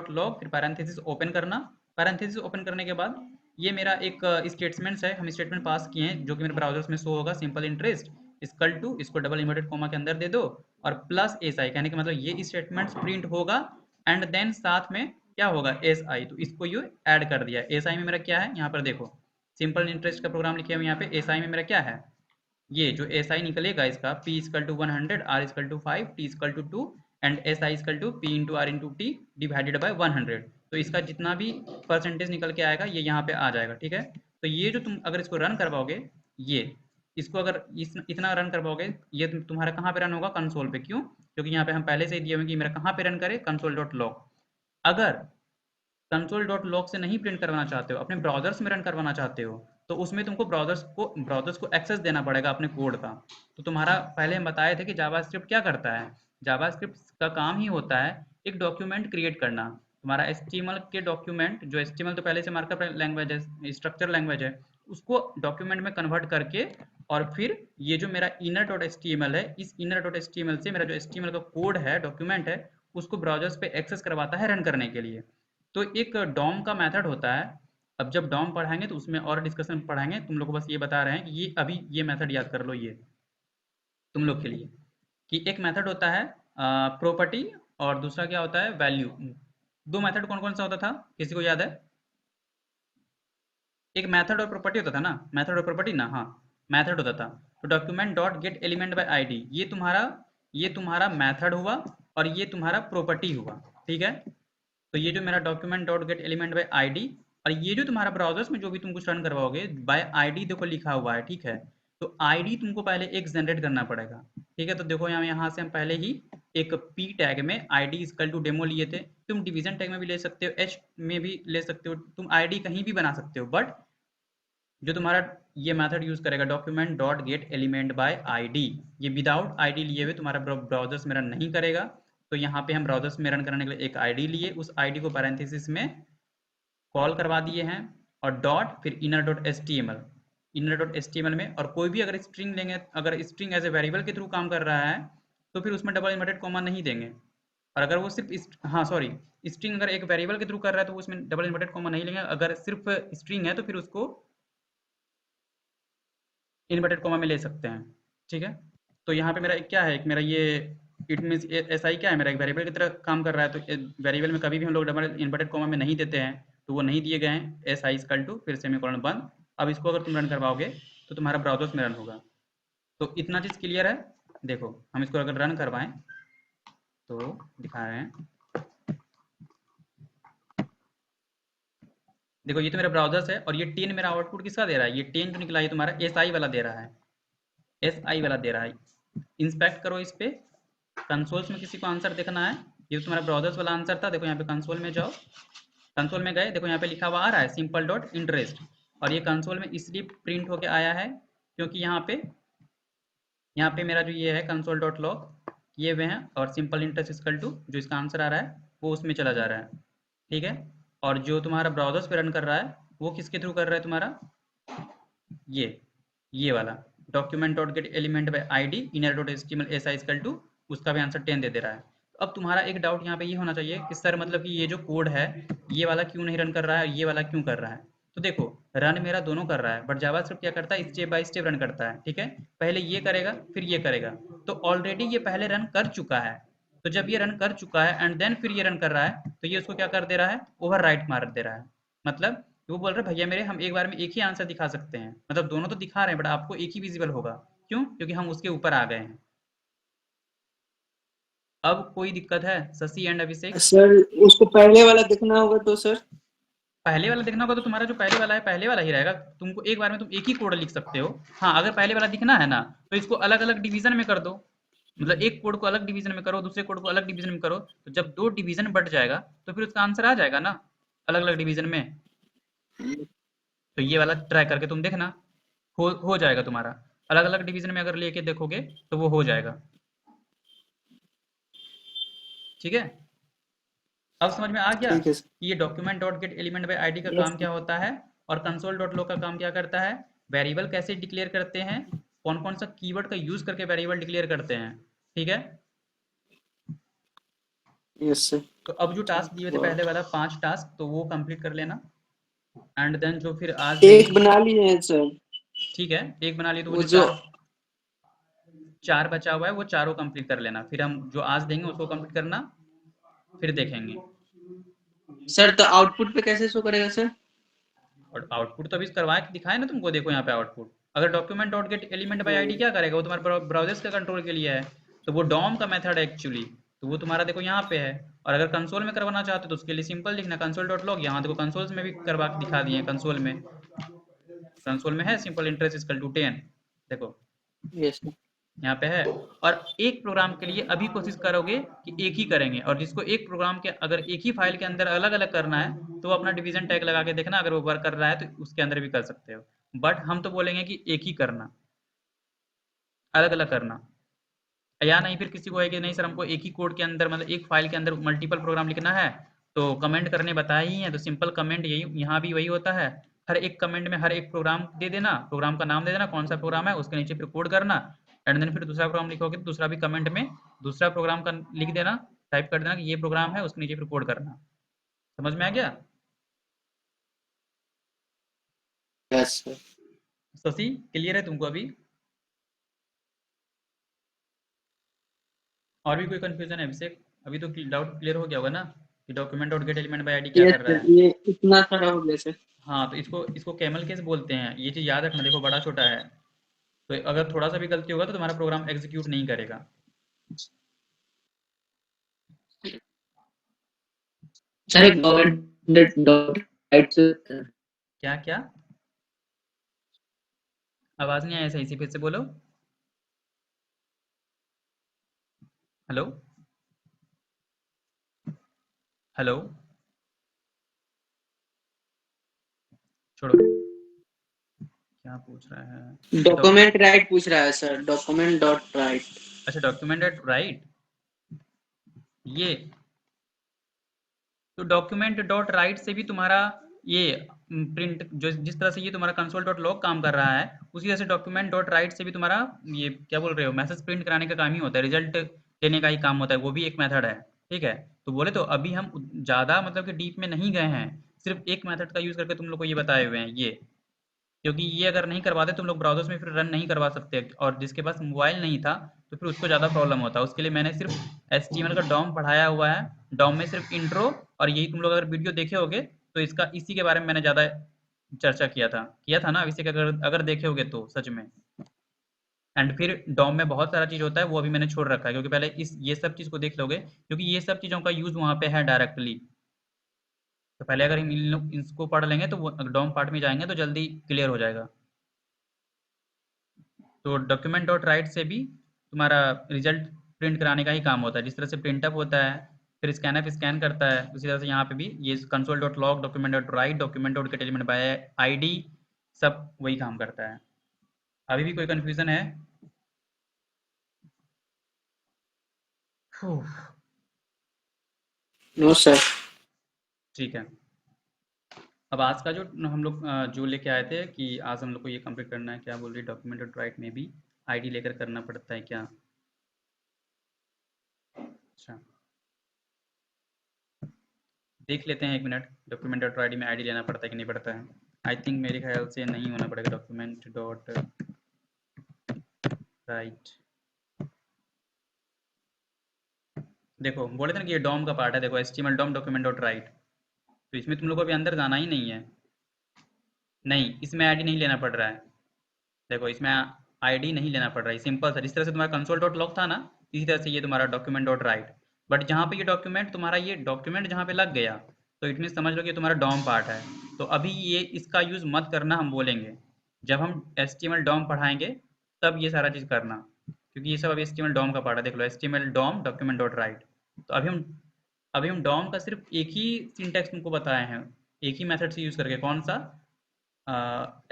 लॉग फिर पैरेंथेसिस ओपन करना। पैरेंथेसिस ओपन करने के बाद ये मेरा एक स्टेटमेंट्स है, हम स्टेटमेंट पास किए हैं जो कि मेरे ब्राउजर्स में शो होगा, सिंपल इंटरेस्ट इक्वल टू, इसको डबल इन्वर्टेड कोमा के अंदर दे दो, और प्लस एस आई, कहने का मतलब ये स्टेटमेंट्स प्रिंट होगा, एंड देन साथ में क्या होगा, एस आई। तो इसको ये ऐड कर दिया। एस आई में मेरा क्या है, यहाँ पर देखो सिंपल इंटरेस्ट का प्रोग्राम लिखे हुए यहाँ पे। एस आई में मेरा क्या है, ये जो एस आई निकलेगा इसका P equal to 100, R equal to 5, T equal to 2 and S I equal to P into R into T divided by 100। तो इसका जितना भी परसेंटेज निकल के आएगा ये यहाँ पे आ जाएगा, ठीक है। तो ये जो तुम अगर इसको रन करवाओगे, ये इसको अगर इतना रन करवाओगे, ये तुम्हारा कहाँ पे रन होगा, कंसोल पे। क्यों? क्योंकि यहाँ पे हम पहले से ही दिए हुए कि मेरा कहाँ पे रन करे, कंसोल डॉट लॉग। अगर कंसोल डॉट लॉग से नहीं प्रिंट करवाना चाहते हो, अपने ब्राउजर्स में रन करवाना चाहते हो, तो उसमें तुमको ब्राउजर्स को एक्सेस देना पड़ेगा अपने कोड का। तो तुम्हारा पहले हम बताए थे कि जावास्क्रिप्ट क्या करता है। जावास्क्रिप्ट का काम ही होता है एक डॉक्यूमेंट क्रिएट करना। तुम्हारा एचटीएमएल के डॉक्यूमेंट, जो एचटीएमएल तो पहले से मार्कअप लैंग्वेज है, स्ट्रक्चर लैंग्वेज है, उसको डॉक्यूमेंट में कन्वर्ट करके, और फिर ये जो मेरा इनर डॉट एचटीएमएल है, इस इनर डॉट एचटीएमएल से मेरा जो एचटीएमएल का कोड है, डॉक्यूमेंट है, उसको ब्राउजर्स पे एक्सेस करवाता है रन करने के लिए। तो एक डॉम का मेथड होता है। अब जब डॉम पढ़ाएंगे तो उसमें और डिस्कशन पढ़ाएंगे, तुम लोग को बस ये बता रहे हैं कि ये अभी ये मेथड याद कर लो, ये तुम लोग के लिए, कि एक मेथड होता है प्रॉपर्टी, और दूसरा क्या होता है, वैल्यू। 2 मेथड कौन कौन सा होता था, किसी को याद है? एक मेथड और प्रॉपर्टी होता था ना, मेथड और प्रॉपर्टी ना, हाँ मेथड होता था। तो document dot get element by ID, ये तुम्हारा मेथड हुआ, और ये तुम्हारा प्रॉपर्टी हुआ, ठीक है। तो ये जो मेरा document dot get element by ID, और ये जो तुम्हारा ब्राउजर्स में जो भी तुम कुछ रन करवाओगे बाय आईडी, देखो लिखा हुआ है, ठीक है। तो आईडी तुमको पहले एक जनरेट करना पड़ेगा, ठीक है। तो देखो यहाँ से हम पहले ही एक पी टैग में आईडी इक्वल टू डेमो लिए थे। तुम डिवीजन टैग में भी ले सकते हो, एच में भी ले सकते हो, तुम आईडी कहीं भी बना सकते हो, बट जो तुम्हारा ये मेथड यूज करेगा document dot get element by ID, ये विदाउट आईडी लिए हुए तुम्हारा ब्राउजर्स में रन नहीं करेगा। तो यहाँ पे हम ब्राउजर्स में रन करने के लिए एक आईडी लिए, उस आईडी को पैरेंथेसिस में कॉल करवा दिए हैं, और डॉट फिर इनर डॉट एचटीएमएल में, और कोई भी अगर स्ट्रिंग लेंगे, अगर स्ट्रिंग एज ए वेरिएबल के थ्रू काम कर रहा है तो फिर उसमें डबल इन्वर्टेड कॉमा नहीं देंगे। और अगर वो सिर्फ स्ट्रिंग अगर एक वेरिएबल के थ्रू कर रहा है तो उसमें डबल इन्वर्टेड कॉमा नहीं लेंगे। अगर सिर्फ स्ट्रिंग है तो फिर उसको इन्वर्टेड कॉमा में ले सकते हैं, ठीक है। तो यहाँ पे मेरा एक क्या है, एक मेरा ये इट मीन्स एस आई क्या है, मेरा एक वेरिएबल की तरह काम कर रहा है। तो वेरिएबल में कभी भी हम लोग डबल इन्वर्टेड कॉमा में नहीं देते हैं, तो वो नहीं दिए गए हैं। एस आई इक्वल टू फिर सेमीकोलन बंद। अब इसको अगर तुम रन करवाओगे तो तुम्हारा ब्राउजर्स में रन होगा। तो इतना चीज़ क्लियर है। देखो हम इसको अगर रन करवाएं तो दिखा रहे हैं, देखो ये तो मेरा ब्राउजर्स है, और ये 10 मेरा आउटपुट किसका दे रहा है, ये 10 जो निकला है तुम्हारा एस आई वाला दे रहा है, SI वाला दे रहा है। इंस्पेक्ट करो इस पे, कंसोल्स में किसी को आंसर देखना है, ये तुम्हारा ब्राउजर्स वाला आंसर था। देखो यहाँ पे कंसोल में जाओ, कंसोल में गए, देखो यहाँ पे लिखा हुआ आ रहा है सिंपल डॉट इंटरेस्ट, और ये कंसोल में इसलिए प्रिंट होके आया है क्योंकि यहाँ पे मेरा जो ये है कंसोल डॉट लॉग ये वे हैं, और सिंपल इंटरेस्ट इक्वल टू जो इसका आंसर आ रहा है वो उसमें चला जा रहा है, ठीक है। और जो तुम्हारा ब्राउजर्स पे रन कर रहा है वो किसके थ्रू कर रहा है तुम्हारा, ये वाला document dot get element by ID inner dot HTML SI equal to, उसका भी आंसर 10 दे रहा है। तो अब तुम्हारा एक डाउट यहाँ पे ये होना चाहिए कि सर मतलब कि ये जो कोड है ये वाला क्यों नहीं रन कर रहा है, ये वाला क्यों कर रहा है। तो देखो रन मेरा दोनों कर रहा है, बट जावास्क्रिप्ट क्या करता है, स्टेप बाय स्टेप रन करता है, ठीक है। पहले ये करेगा फिर ये करेगा, तो ऑलरेडी ये पहले रन कर चुका है। तो जब ये रन कर चुका है एंड देन फिर ये रन कर रहा है, तो ये उसको क्या कर दे रहा है, ओवर राइट मार दे रहा है। मतलब वो बोल रहे भैया मेरे हम एक बार में एक ही आंसर दिखा सकते हैं, मतलब दोनों तो दिखा रहे हैं बट आपको एक ही विजिबल होगा, क्यों, क्योंकि हम उसके ऊपर आ गए हैं। अब कोई दिक्कत है शशि एंड अभिषेक? सर उसको पहले वाला देखना होगा तो सर पहले वाला देखना होगा तो तुम्हारा जो पहले वाला है पहले वाला ही रहेगा, तुमको एक बार में तुम एक ही कोड लिख सकते हो। हाँ अगर पहले वाला दिखना है ना तो इसको अलग अलग डिवीजन में कर दो, मतलब एक कोड को अलग डिवीजन में करो, दूसरे कोड को अलग डिवीजन में करो, तो जब 2 डिवीजन बढ़ जाएगा तो फिर उसका आंसर आ जाएगा ना अलग अलग डिवीजन में। तो ये वाला ट्राई करके तुम देखना, हो जाएगा तुम्हारा। अलग अलग डिवीजन में अगर लेके देखोगे तो वो हो जाएगा, ठीक है। अब समझ में आ गया ठीक है सर। कि ये document dot get element by ID का काम क्या होता है, और कंसोल डॉट लॉग का काम क्या करता है, वेरिएबल कैसे डिक्लेयर करते हैं, कौन कौन सा कीवर्ड का यूज करके वेरिएबल डिक्लेयर करते हैं, ठीक है। Yes sir. तो अब जो टास्क दिए थे पहले वाला 5 टास्क तो वो कंप्लीट कर लेना, एंड देन जो फिर आज एक बना लिए हैं सर, ठीक है एक बना लिए, तो वो वो जो जो चार बचा हुआ है वो चारों कंप्लीट कर लेना, फिर हम जो आज देंगे उसको कंप्लीट करना, फिर देखेंगे। सर तो आउटपुट पे कैसे शो करेगा सर? और आउटपुट तो अभी करवाए दिखाए ना तुमको, देखो यहाँ पे आउटपुट। अगर document dot get element by ID क्या करेगा, वो तुम्हारे ब्राउजर्स के कंट्रोल के लिए है, तो वो डॉम का मेथड है एक्चुअली, तो वो तुम्हारा देखो यहाँ पे है। और अगर कंसोल में करवाना चाहते हो तो उसके लिए सिंपल लिखना कंसोल डॉट लॉग, यहाँ देखो कंसोल्स में भी करवा के दिखा दिए, कंसोल में है सिंपल इंटरेस्ट इक्वल टू 10, देखो यस सर। यहाँ पे है। और एक प्रोग्राम के लिए अभी कोशिश करोगे कि एक ही करेंगे, और जिसको एक प्रोग्राम के अगर एक ही फाइल के अंदर अलग अलग करना है तो अपना डिवीजन टैग लगा के देखना, अगर वो वर्क कर रहा है तो उसके अंदर भी कर सकते हो, बट हम तो बोलेंगे कि एक ही करना, अलग अलग करना। या नहीं फिर किसी को है कि नहीं सर हमको एक ही कोड के अंदर मतलब एक फाइल के अंदर मल्टीपल प्रोग्राम लिखना है, तो कमेंट करने बताया ही है, तो सिंपल कमेंट यही यहाँ भी वही होता है, हर एक कमेंट में हर एक प्रोग्राम दे देना, प्रोग्राम का नाम दे देना कौन सा प्रोग्राम है, उसके नीचे फिर कोड करना, एंड देन फिर दूसरा प्रोग्राम लिखोगे तो दूसरा भी कमेंट में दूसरा प्रोग्राम का लिख देना, टाइप कर देना कि ये प्रोग्राम है, उसके नीचे फिर कोड करना। समझ में आ गया यस सर। शशि, क्लियर है तुमको अभी? और भी कोई कंफ्यूजन है अभिषेक? अभी तो डाउट क्लियर हो गया होगा ना कि document dot get element by ID क्या यस कर रहा सर, है। ये इतना सारा हो गया सर। हाँ तो इसको कैमल केस बोलते हैं, ये चीज़ याद रखना, देखो बड़ा छोटा है, तो अगर थोड़ा सा भी गलती होगा तो तुम्हारा प्रोग्राम एग्जीक्यूट नहीं करेगा। सर गवर्नमेंट डॉट राइट से क्या क्या आवाज नहीं आया सही से, फिर से बोलो। हेलो हेलो, छोड़ो, क्या पूछ रहा है? डॉक्यूमेंट राइट पूछ रहा है सर, डॉक्यूमेंट डॉट राइट। अच्छा डॉक्यूमेंट राइट, ये तो डॉक्यूमेंट डॉट राइट से भी तुम्हारा ये प्रिंट जो जिस तरह से ये तुम्हारा कंसोल डॉट लॉग काम कर रहा है उसी तरह से डॉक्यूमेंट डॉट राइट से भी तुम्हारा ये क्या बोल रहे हो मैसेज प्रिंट कराने का काम ही होता है, रिजल्ट देने का ही काम होता है, वो भी एक मेथड है, ठीक है। तो बोले तो अभी हम ज़्यादा मतलब कि डीप में नहीं गए हैं, सिर्फ एक मेथड का यूज़ करके तुम लोग को ये बताए हुए हैं ये, क्योंकि ये अगर नहीं करवाते तुम लोग ब्राउजर्स में फिर रन नहीं करवा सकते, और जिसके पास मोबाइल नहीं था तो फिर उसको ज़्यादा प्रॉब्लम होता है। उसके लिए मैंने सिर्फ HTML का डॉम पढ़ाया हुआ है, डॉम में सिर्फ इंट्रो, और यही तुम लोग अगर वीडियो देखे होगे तो इसका इसी के बारे में मैंने ज़्यादा चर्चा किया था ना इसी के, अगर अगर देखे होगे तो सच में। एंड फिर डॉम में बहुत सारा चीज़ होता है वो अभी मैंने छोड़ रखा है, क्योंकि पहले ये सब चीज़ को देख लोगे, क्योंकि ये सब चीज़ों का यूज़ वहाँ पे है डायरेक्टली। तो पहले अगर हम इसको पढ़ लेंगे तो वो डॉम पार्ट में जाएंगे तो जल्दी क्लियर हो जाएगा। तो डॉक्यूमेंट डॉट राइट से भी तुम्हारा रिजल्ट प्रिंट कराने का ही काम होता है। जिस तरह से प्रिंटअप होता है, फिर स्कैनअप स्कैन करता है, उसी तरह से यहाँ पे भी ये console dot log, document dot right, document dot get element by ID, सब वही काम करता है। अभी भी कोई कन्फ्यूजन है? No sir. ठीक है। अब आज का जो हम लोग जो लेके आए थे कि आज हम लोग को ये कंप्लीट करना है, क्या बोल रही डॉक्यूमेंट डॉट राइट में भी आईडी लेकर करना पड़ता है क्या? अच्छा, देख लेते हैं 1 मिनट, डॉक्यूमेंट डॉट राइट में आईडी लेना पड़ता है कि नहीं पड़ता है। आई थिंक मेरे ख्याल से नहीं होना पड़ेगा। डॉक्यूमेंट डॉट राइट, देखो बोले थे ना कि ये डॉम का पार्ट है। देखो HTML DOM document dot write, तो इसमें तुम लोग को अभी अंदर जाना ही नहीं है। नहीं, इसमें आईडी नहीं लेना पड़ रहा है। देखो इसमें आईडी नहीं लेना पड़ रहा है, सिंपल सा। जिस तरह से तुम्हारा कंसोल डॉट लॉग था ना, इसी तरह से ये तुम्हारा डॉक्यूमेंट डॉट राइट। बट जहाँ पे ये डॉक्यूमेंट तुम्हारा, ये डॉक्यूमेंट जहाँ पे लग गया, तो इट मीन समझ लो कि तुम्हारा डॉम पार्ट है। तो अभी ये इसका यूज़ मत करना, हम बोलेंगे जब हम HTML डॉम पढ़ाएंगे तब ये सारा चीज़ करना, क्योंकि ये सब अभी HTML डॉम का पार्ट है। देख लो HTML DOM document dot write. तो अभी हम डॉम का सिर्फ एक ही सिंटैक्स तुमको बताए हैं, एक ही मेथड से यूज़ करके। कौन सा?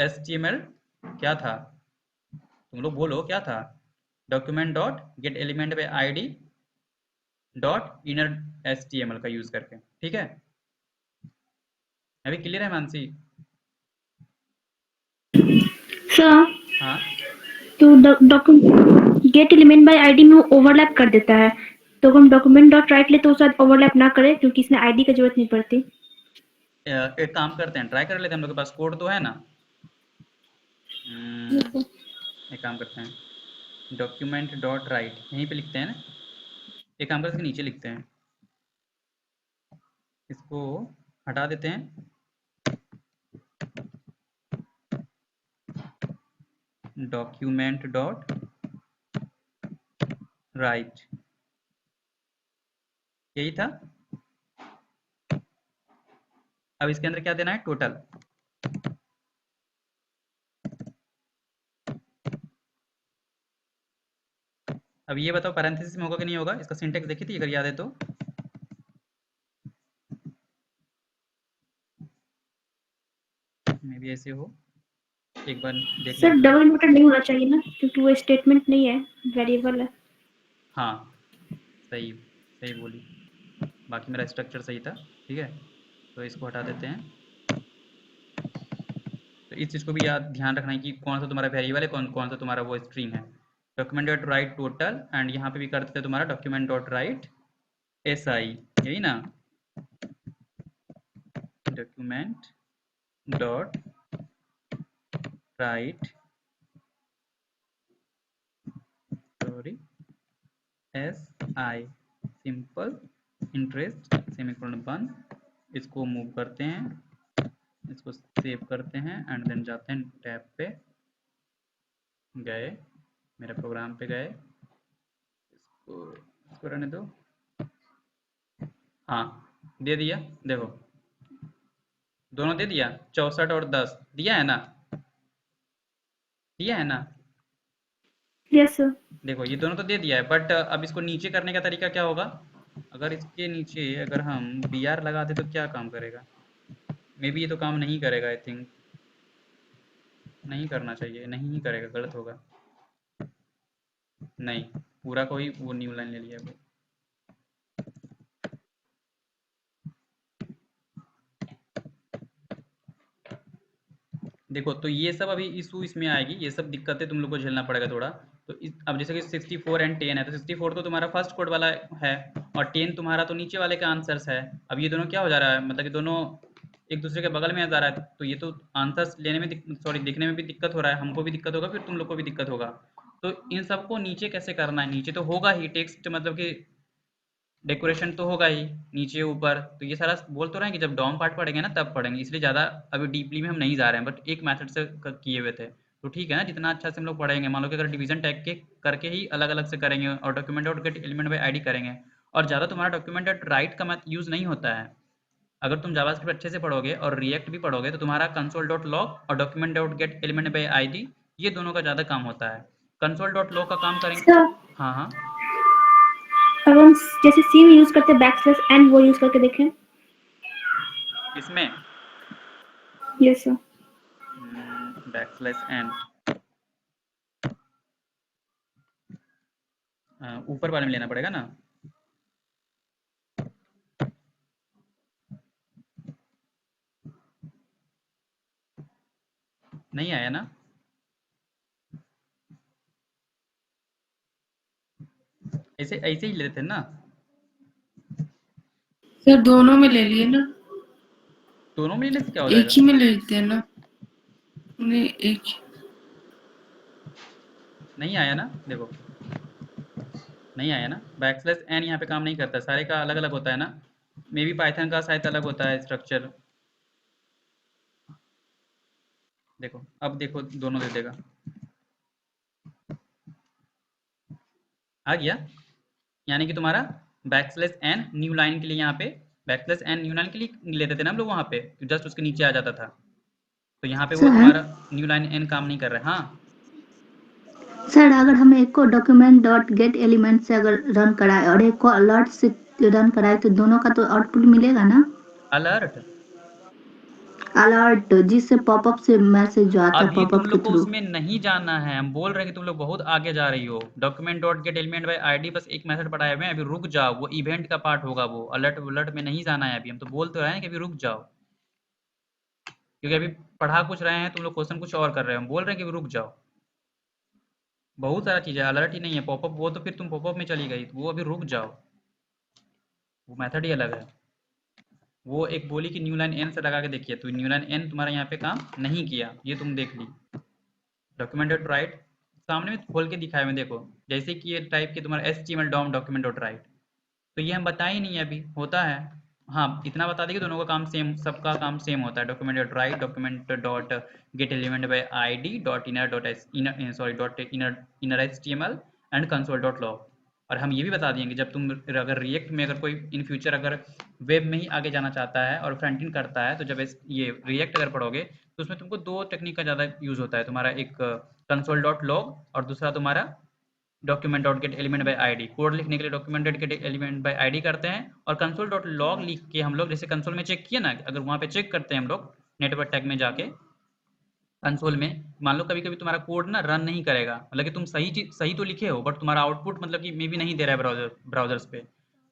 HTML क्या था, तुम लोग बोलो क्या था? Document dot get element by ID dot inner HTML का यूज करके। ठीक है, अभी क्लियर है मानसी? सर हाँ, तो गेट एलिमेंट बाय आईडी में ओवरलैप कर देता है, तो हम डॉक्यूमेंट डॉट राइट ले तो शायद ओवरलैप ना करे, क्योंकि इसमें आईडी की जरूरत नहीं पड़ती। एक काम करते हैं, ट्राई कर लेते हैं। हम लोग के पास कोड तो है ना। एक काम करते हैं, डॉक्यूमेंट डॉट राइट यहीं पे लिखते हैं ना। एक काम करते हैं, नीचे लिखते हैं, इसको हटा देते हैं। डॉक्यूमेंट डॉट राइट, यही था। अब इसके अंदर क्या देना है? टोटल। अब ये बताओ पैरेंथेसिस में होगा कि नहीं होगा? इसका सिंटेक्स देखी थी अगर याद है तो। मे भी ऐसे हो, एक बार देख सर लेते हैं। डबल इन्वर्टेड नहीं होना चाहिए ना, क्योंकि वो स्टेटमेंट नहीं है, वेरिएबल है। हाँ, सही सही बोली, बाकी मेरा स्ट्रक्चर सही था। ठीक है, तो इसको हटा देते हैं। तो इस चीज़ को भी याद ध्यान रखना है कि कौन सा तुम्हारा वेरिएबल है, कौन कौन सा तुम्हारा वो स्ट्रिंग है। Document dot right total, and यहाँ पे भी कर देते हैं तुम्हारा डॉक्यूमेंट डॉट राइट SI, यही ना। Document dot right sorry SI simple interest semicolon 1। इसको मूव करते हैं, इसको सेव करते हैं, एंड देन जाते हैं टैब पे, गए मेरे प्रोग्राम पे गए, इसको रहने दो। हाँ, दे दिया। देखो दोनों दे दिया, 64 और 10 दिया है ना, दिया है ना। Yes sir. देखो ये दोनों तो दे दिया है, बट अब इसको नीचे करने का तरीका क्या होगा? अगर इसके नीचे अगर हम BR लगा दे तो क्या काम करेगा? मे बी ये तो काम नहीं करेगा। आई थिंक नहीं करना चाहिए, नहीं ही करेगा, गलत होगा। नहीं, पूरा कोई वो न्यू लाइन ले लिया। देखो तो ये सब अभी इशू इसमें आएगी, ये सब दिक्कतें तुम लोग को झेलना पड़ेगा थोड़ा। तो अब जैसे कि 64 एंड 10 है, तो 64 तो तुम्हारा फर्स्ट कोड वाला है, और 10 तुम्हारा तो नीचे वाले का आंसर्स है। अब ये दोनों क्या हो जा रहा है, मतलब कि दोनों एक दूसरे के बगल में आ जा रहा है, तो ये तो आंसर्स लेने में सॉरी दिखने में भी दिक्कत हो रहा है, हमको भी दिक्कत होगा, फिर तुम लोग को भी दिक्कत होगा। तो इन सबको नीचे कैसे करना है? नीचे तो होगा ही टेक्स्ट, मतलब कि डेकोरेशन तो होगा ही नीचे ऊपर। तो ये सारा बोल तो रहे हैं कि जब डॉम पार्ट पढ़ेंगे ना तब पढ़ेंगे, इसलिए ज़्यादा अभी डीपली में हम नहीं जा रहे हैं, बट एक मेथड से किए हुए थे। तो ठीक है ना, जितना अच्छा से हम लोग पढ़ेंगे, मान लो कि अगर डिवीजन टैग के करके ही अलग अलग से करेंगे और document dot get element by ID करेंगे, और ज़्यादा तुम्हारा डॉक्यूमेंट डॉट राइट का मैथ यूज़ नहीं होता है। अगर तुम जावास्क्रिप्ट अच्छे से पढ़ोगे और रिएक्ट भी पढ़ोगे तो तुम्हारा कंसोल डॉट लॉग और document dot get element by ID, ये दोनों का ज़्यादा काम होता है। कंसोल डॉट लॉग का काम करेंगे। सर हाँ हाँ अब हम जैसे सी में यूज करते हैं बैकस्लैश एन, वो यूज करके देखें। इसमें यस सर। बैकस्लैश एन ऊपर वाले में लेना पड़ेगा ना। नहीं आया ना? ऐसे ऐसे ही लेते हैं ना? सर दोनों में ले लिए ना, दोनों में लेने से क्या हो एक जाएगा? ही में ले लेते हैं ना। नहीं एक नहीं आया ना? देखो नहीं आया ना। बैकस्लैश एन यहाँ पे काम नहीं करता, सारे का अलग अलग होता है ना। मे बी पाइथन का शायद अलग होता है स्ट्रक्चर। देखो अब देखो दोनों दे देगा। आ गया? यानी कि तुम्हारा बैकस्लैश एन न्यू लाइन के लिए यहाँ पे बैकस्लैश एन न्यू लाइन के लिए लेते थे ना हम लोग, वहाँ पे जस्ट उसके नीचे आ जाता था। तो यहाँ पे वो सर तुम्हारा न्यू लाइन एन काम नहीं कर रहा है। हाँ सर अगर हम एक को डॉक्यूमेंट डॉट गेट एलिमेंट से अगर रन कराए और एक को अलर्ट से रन कराए तो दोनों का तो आउटपुट मिलेगा ना? अलर्ट अलर्ट जिससे पॉपअप से मैसेज जो आता है अभी तुम पॉपअप के लोग को थ्रू। उसमें नहीं जाना है। हम बोल रहे हैं कि तुम लोग बहुत आगे जा रही हो। Document dot get element by ID बस एक मेथड पढ़ाए हुए हैं, अभी रुक जाओ। वो इवेंट का पार्ट होगा, वो अलर्ट अलर्ट में नहीं जाना है अभी। हम तो बोल तो रहे हैं कि अभी रुक जाओ, क्योंकि अभी पढ़ा कुछ रहे हैं, तुम लोग क्वेश्चन कुछ और कर रहे हो। हम बोल रहे हैं कि अभी रुक जाओ। बहुत सारा चीज़ है, अलर्ट ही नहीं है पॉपअप। वो तो फिर तुम पॉपअप में चली गई, वो अभी रुक जाओ। वो मेथड ही अलग है। वो एक बोली कि न्यू लाइन एन से लगा के देखिए, तो न्यू लाइन एन तुम्हारा यहाँ पे काम नहीं किया, ये तुम देख ली। डॉक्यूमेंट डॉट राइट सामने में खोल के दिखाया मैं, देखो जैसे कि ये टाइप के तुम्हारा HTML DOM document dot write, तो ये हम बताए ही नहीं है अभी, होता है। हाँ इतना बता दें कि दोनों का काम सेम, सबका काम सेम होता है। Document dot right, document dot get element by ID, dot inner dot dot inner HTML and console dot log. और हम ये भी बता दिए कि जब तुम अगर रिएक्ट में अगर कोई इन फ्यूचर अगर वेब में ही आगे जाना चाहता है और फ्रंट एंड करता है, तो जब ये रिएक्ट अगर पढ़ोगे तो उसमें तुमको दो टेक्निक का ज़्यादा यूज़ होता है। तुम्हारा एक कंसोल डॉट लॉग और दूसरा तुम्हारा document dot get element by ID. Code लिखने के लिए document dot get element by ID करते हैं, और कंसोल डॉट लॉग लिख के हम लोग जैसे कंसोल में चेक किया ना, अगर वहाँ पे चेक करते हैं हम लोग नेटवर्क टैग में जाके कंसोल में, मान लो कभी कभी तुम्हारा कोड ना रन नहीं करेगा, मतलब कि तुम सही चीज सही तो लिखे हो बट तुम्हारा आउटपुट मतलब कि मे भी नहीं दे रहा है ब्राउजर्स पे,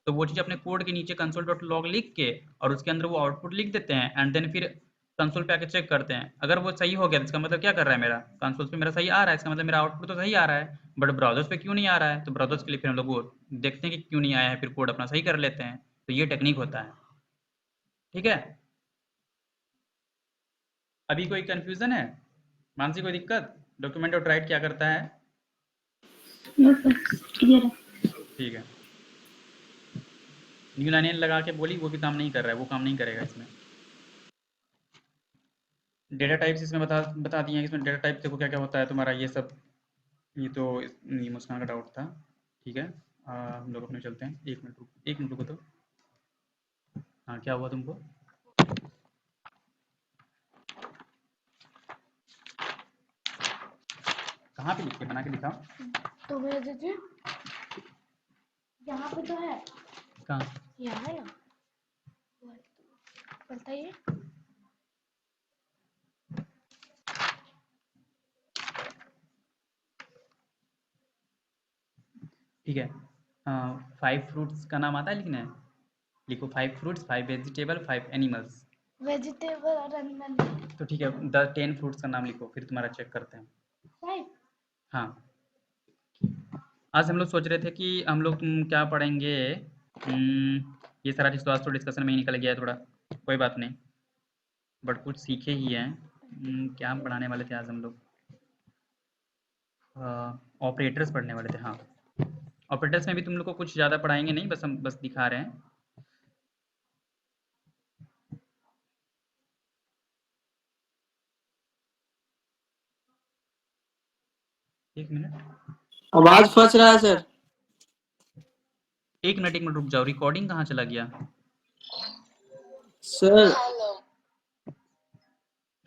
तो वो चीज़ अपने कोड के नीचे कंसोल डॉट लॉग लिख के और उसके अंदर वो आउटपुट लिख देते हैं, एंड देन फिर कंसोल पे आके चेक करते हैं। अगर वो सही हो गया तो इसका मतलब क्या कर रहा है, मेरा कंसोल पे मेरा सही आ रहा है, इसका मतलब मेरा आउटपुट तो सही आ रहा है, बट ब्राउजर्स पे क्यों नहीं आ रहा है। तो ब्राउजर्स के लिए फिर हम लोग वो देखते हैं कि क्यों नहीं आया है, फिर कोड अपना सही कर लेते हैं। तो ये टेक्निक होता है, ठीक है। अभी कोई कंफ्यूजन है मानसी, कोई दिक्कत? डॉक्यूमेंट डॉट राइट क्या करता है? नो सर क्लियर है। ठीक है। न्यू लाइन लगा के बोली, वो भी काम नहीं कर रहा है, वो काम नहीं करेगा इसमें। डेटा टाइप्स इसमें बता दिए हैं। इसमें डेटा टाइप देखो क्या क्या होता है तुम्हारा, ये सब। ये तो ये मुस्कान का डाउट था, ठीक है। हम लोग अपने चलते हैं। एक मिनट रुको तो। हाँ क्या हुआ तुमको? कहाँ पे लिख के बना के दिखाओ तो भेज दीजिए। यहाँ पे तो है, कहाँ? यहाँ है ना, बताइए। ठीक है। 5 फ्रूट्स का नाम आता है लिखना है, लिखो 5 फ्रूट्स, 5 वेजिटेबल, 5 एनिमल्स। वेजिटेबल और एनिमल तो ठीक है, 10 फ्रूट्स का नाम लिखो, फिर तुम्हारा चेक करते हैं। 5। हाँ आज हम लोग सोच रहे थे कि हम लोग क्या पढ़ेंगे। ये सारा चीज़ तो आज तो डिस्कशन में ही निकल गया है थोड़ा, कोई बात नहीं, बट कुछ सीखे ही हैं। क्या पढ़ाने वाले थे आज हम लोग? ऑपरेटर्स पढ़ने वाले थे। हाँ ऑपरेटर्स में भी तुम लोग को कुछ ज़्यादा पढ़ाएंगे नहीं, बस हम बस दिखा रहे हैं। एक मिनट, आवाज फंस रहा है सर। एक मिनट रुक जाओ। रिकॉर्डिंग कहाँ चला गया? सर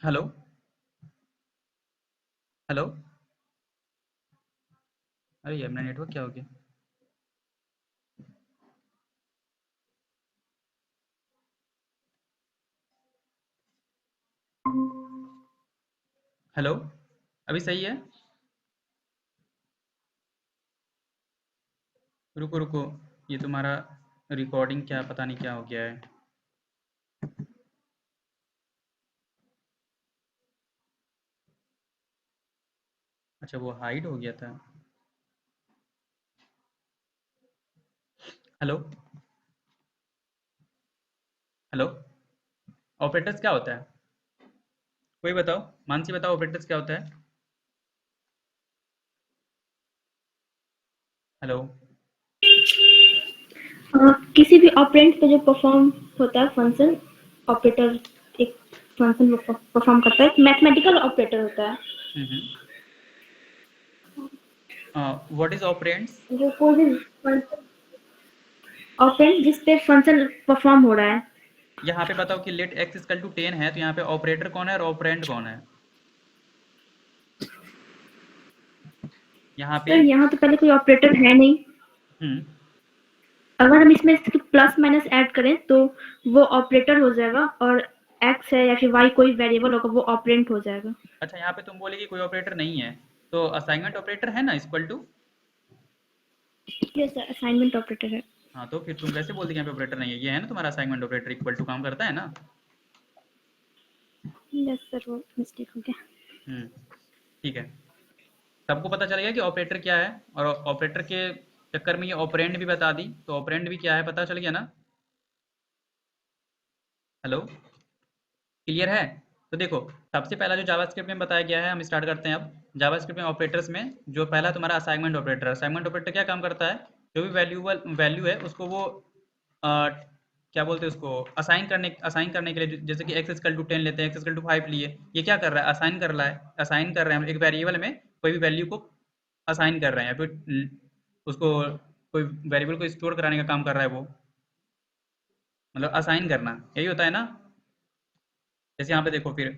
हेलो हेलो अरे यार, मेरा नेटवर्क क्या हो गया? हेलो, अभी सही है? रुको रुको, ये तुम्हारा रिकॉर्डिंग क्या पता नहीं क्या हो गया है। अच्छा, वो हाइड हो गया था। हेलो हेलो, ऑपरेटर्स क्या होता है? कोई बताओ, मानसी बताओ, ऑपरेटर्स क्या होता है? हेलो। किसी भी ऑपरेंड पे जो परफॉर्म होता है फंक्शन, ऑपरेटर एक फंक्शन परफॉर्म करता है, मैथमेटिकल ऑपरेटर होता है। What is operands? जो कोई भी ऑपरेंड जिस पे फंक्शन परफॉर्म हो रहा है। यहाँ पे बताओ कि लेट x इक्वल टू 10 है, तो यहाँ पे ऑपरेटर कौन है और ऑपरेंड कौन है? यहाँ पे सर यहाँ तो पहले कोई ऑपरेटर है नहीं। हम्म, अगर हम इसमें प्लस माइनस ऐड करें तो वो ऑपरेटर हो जाएगा, और एक्स है या फिर वाई कोई वेरिएबल होगा वो ऑपरेंड हो जाएगा। अच्छा, यहाँ पे तुम बोले कि कोई ऑपरेटर नहीं है, तो असाइनमेंट ऑपरेटर है ना equal to? Yes sir, assignment operator है। हाँ, तो फिर तुम कैसे बोलते कि यहाँ पे ऑपरेटर नहीं है? ये है ना तुम्हारा असाइनमेंट ऑपरेटर, इक्वल टू काम करता है ना? यस सर, वो मिस्टेक हो गया। ठीक है, सबको पता चल गया कि ऑपरेटर क्या है, और ऑपरेटर के चक्कर में ये ऑपरेंड भी बता दी, तो ऑपरेंड भी क्या है पता चल गया ना? हेलो, क्लियर है? तो देखो, सबसे पहला जो जावास्क्रिप्ट में बताया गया है, हम स्टार्ट करते हैं अब। जावास्क्रिप्ट में ऑपरेटर्स में जो पहला तुम्हारा असाइनमेंट ऑपरेटर, असाइनमेंट ऑपरेटर क्या काम करता है? जो भी वैल्यू है उसको वो क्या बोलते हैं उसको, असाइन करने के लिए, जैसे कि x इक्वल टू 10 लेते हैं, x इक्वल टू 5 लिए, ये क्या कर रहा है? असाइन कर रहे हैं हम एक वेरिएबल में कोई भी वैल्यू को असाइन कर रहे हैं, या फिर उसको कोई वेरिएबल को स्टोर कराने का काम कर रहा है वो, मतलब असाइन करना, यही होता है ना? जैसे यहाँ पे देखो, फिर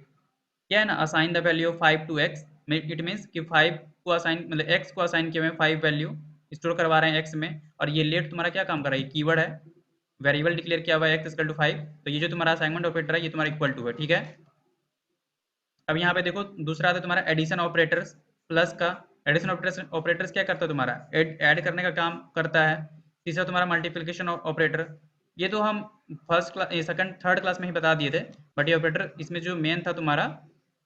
क्या है ना, assign the value of 5 to x, it means कि 5 को असाइन, मतलब x को असाइन किए हुए 5 वैल्यू स्टोर करवा रहे हैं x में, और ये लेट तुम्हारा क्या काम कर रहा है? कीवर्ड है, वेरिएबल डिक्लेयर किया हुआ है x इक्वल टू 5, तो ये जो तुम्हारा असाइनमेंट ऑपरेटर है ये तुम्हारा इक्वल टू है, ठीक है? अब यहाँ पे देखो, दूसरा आता है तुम्हारा एडिशन ऑपरेटर्स, प्लस का। एडिशन ऑपरेटर्स क्या करता है? तुम्हारा ऐड करने का काम करता है। तीसरा तुम्हारा मल्टीप्लिकेशन ऑपरेटर, ये तो हम first class, second third class में ही बता दिए थे, बट ये ऑपरेटर इसमें जो मेन था तुम्हारा,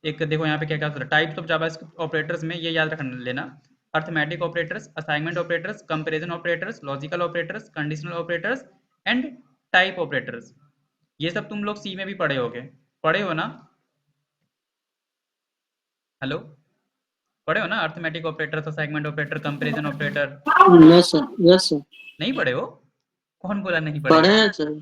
एक देखो यहाँ पे क्या क्या होता है, टाइप्स ऑफ जावास्क्रिप्ट ऑपरेटर्स में ये याद रख लेना, arithmetic operators, assignment operators, comparison operators, logical operators, conditional operators and type operators. ये सब तुम लोग सी में भी पढ़े हो ना? हेलो, पढ़े हो ना? Arithmetic operator, assignment operator, comparison operator, yes sir, yes sir. नहीं पढ़े हो? कौन बोला नहीं पढ़े? पढ़े हैं सर,